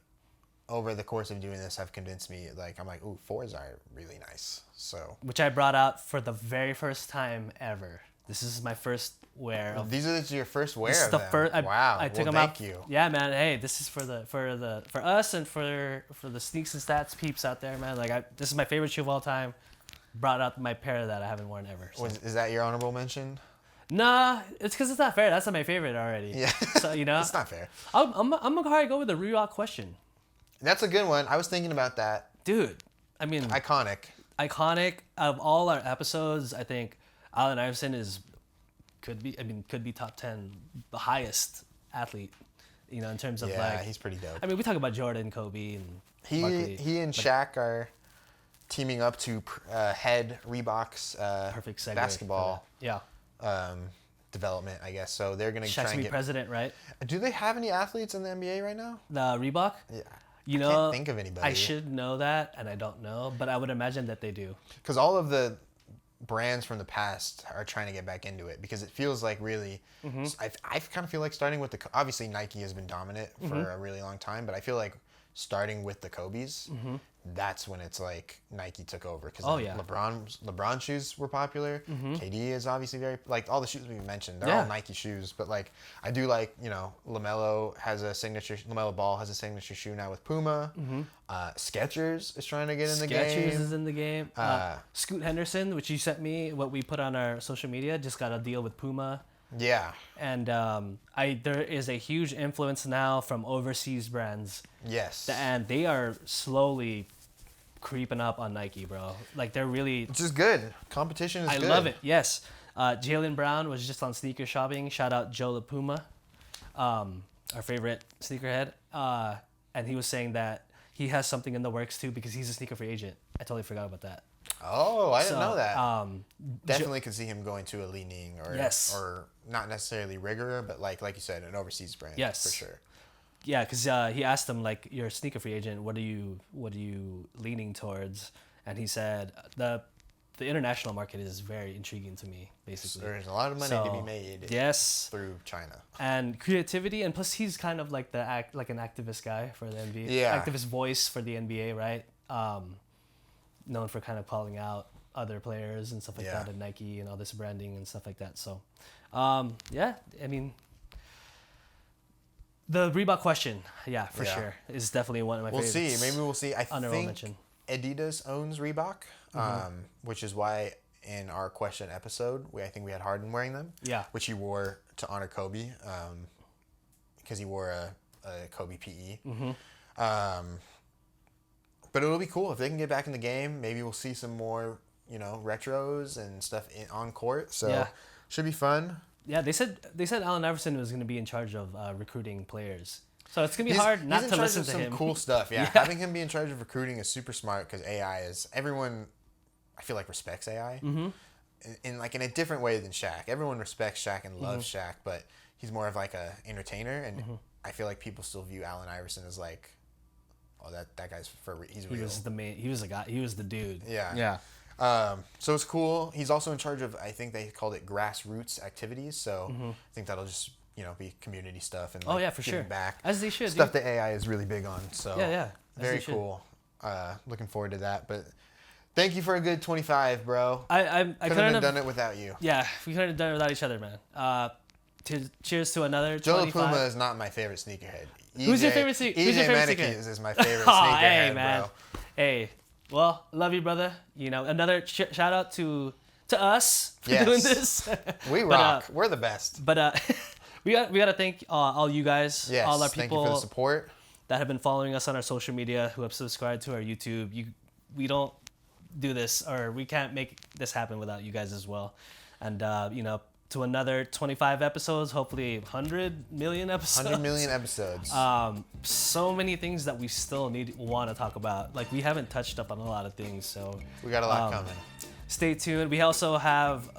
over the course of doing this, have convinced me. Like, I'm like, ooh, 4s are really nice. So. Which I brought out for the very first time ever. This is my first wear of. These are your first wear This is of the them. first. Wow. I took well, them thank out. you. Yeah, man. Hey, this is for us and for the Sneaks and Stats peeps out there, man. Like, this is my favorite shoe of all time. Brought out my pair that I haven't worn ever. So. Is that your honorable mention? Nah, it's because it's not fair. That's not my favorite already. Yeah. So you know, It's not fair. I'm gonna probably go with the Reebok question. That's a good one. I was thinking about that. Dude, I mean, Iconic. iconic of all our episodes. I think Allen Iverson could be top 10, the highest athlete, you know, in terms of Yeah, he's pretty dope. I mean, we talk about Jordan, Kobe, and Barkley, He and Shaq are teaming up to head Reebok's perfect segue basketball for that. Yeah. development, I guess. So they're gonna Shaq's try gonna and be get. president, right? Do they have any athletes in the NBA right now? The Reebok. Yeah. You know, Can't think of anybody. I should know that, and I don't know, but I would imagine that they do. Because all of the brands from the past are trying to get back into it because it feels like really. I kind of feel like starting with obviously Nike has been dominant for a really long time, but I feel like starting with the Kobe's, that's when it's like Nike took over because LeBron shoes were popular. KD is obviously very like all the shoes we mentioned. They're all Nike shoes, but like I do like LaMelo Ball has a signature shoe now with Puma. Skechers is trying to get in the game. Skechers is in the game. Scoot Henderson, which you sent me, what we put on our social media, just got a deal with Puma. Yeah. And there is a huge influence now from overseas brands. Yes. And they are slowly creeping up on Nike, bro. Like they're really. Which is good. Competition is good. I love it. Yes. Jaylen Brown was just on sneaker shopping. Shout out Joe LaPuma, our favorite sneakerhead. And he was saying that he has something in the works too because he's a sneaker free agent. I totally forgot about that. Oh, I didn't know that. Definitely could see him going to a Li-Ning or not necessarily Rigor, but like you said, an overseas brand. Yes, for sure. Yeah, because he asked him like, "You're a sneaker free agent. What are you leaning towards?" And he said the international market is very intriguing to me. Basically, there's a lot of money to be made. Yes, through China and creativity, and plus he's kind of like an activist guy for the NBA. Yeah, activist voice for the NBA, right? Known for kind of calling out other players and stuff like that at Nike and all this branding and stuff like that. So, yeah, I mean, the Reebok question, for sure, is definitely one of my favorites. We'll see. Maybe we'll see. I think mention. Adidas owns Reebok, which is why in our question episode, I think we had Harden wearing them. Yeah. Which he wore to honor Kobe, because he wore a Kobe PE. But it'll be cool if they can get back in the game. Maybe we'll see some more, retros and stuff on court. So should be fun. Yeah, they said Allen Iverson was going to be in charge of recruiting players. So it's going to be hard not to listen to him. Some cool stuff. Yeah. Having him be in charge of recruiting is super smart because AI is everyone. I feel like respects AI in a different way than Shaq. Everyone respects Shaq and loves Shaq, but he's more of like a entertainer, and I feel like people still view Allen Iverson as like. Oh, that guy's he's real. He was the main. He was the guy. He was the dude. Yeah. So it's cool. He's also in charge of, I think they called it grassroots activities. So I think that'll just be community stuff and for sure back as they should. Stuff that AI is really big on. So very cool. Looking forward to that. But thank you for a good 25, bro. I couldn't have done it without you. Yeah, we couldn't have done it without each other, man. Cheers to another 25. Joe LaPuma is not my favorite sneakerhead. Who's your favorite sneakerhead? Is my favorite sneakerhead, hey, man. bro. Hey, well, love you, brother. Another shout out to us for doing this. We rock. We're the best. But we got to thank all you guys, all our people. Thank you for the support that have been following us on our social media, who have subscribed to our YouTube. We don't do this, or we can't make this happen without you guys as well. And to another 25 episodes, hopefully 100 million episodes. 100 million episodes. So many things that we still want to talk about. Like, we haven't touched up on a lot of things, so we got a lot coming. Stay tuned. We also have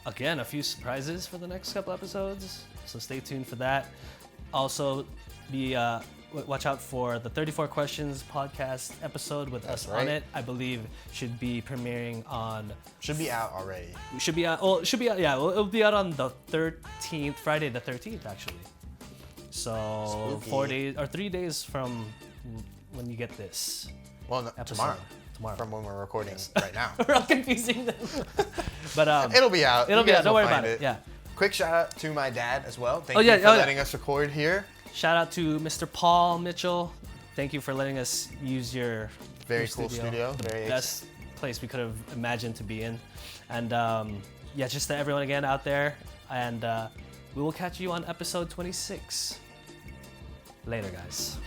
again a few surprises for the next couple episodes, so stay tuned for that. Also, watch out for the 34 Questions podcast episode with us on it. I believe should be premiering on. Should be out already. Should be out. Well, it should be out. Yeah, it'll be out on the 13th, Friday the 13th, actually. So Spooky. 3 days from when you get this. Well, no, tomorrow. tomorrow. from when we're recording right now. We're all confusing them. But It'll be out. It'll You be guys out. Don't will worry about find it. Yeah. Quick shout out to my dad as well. Thank Oh, yeah, you for oh, yeah. letting us record here. Shout out to Mr. Paul Mitchell. Thank you for letting us use your Very your cool studio. Very best place we could have imagined to be in. And yeah, just to everyone again out there. And we will catch you on episode 26. Later, guys.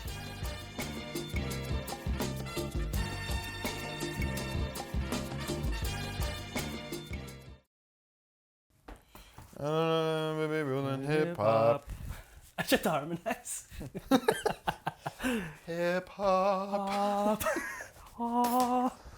Baby rolling hip hop. I should harmonize. Hip hop.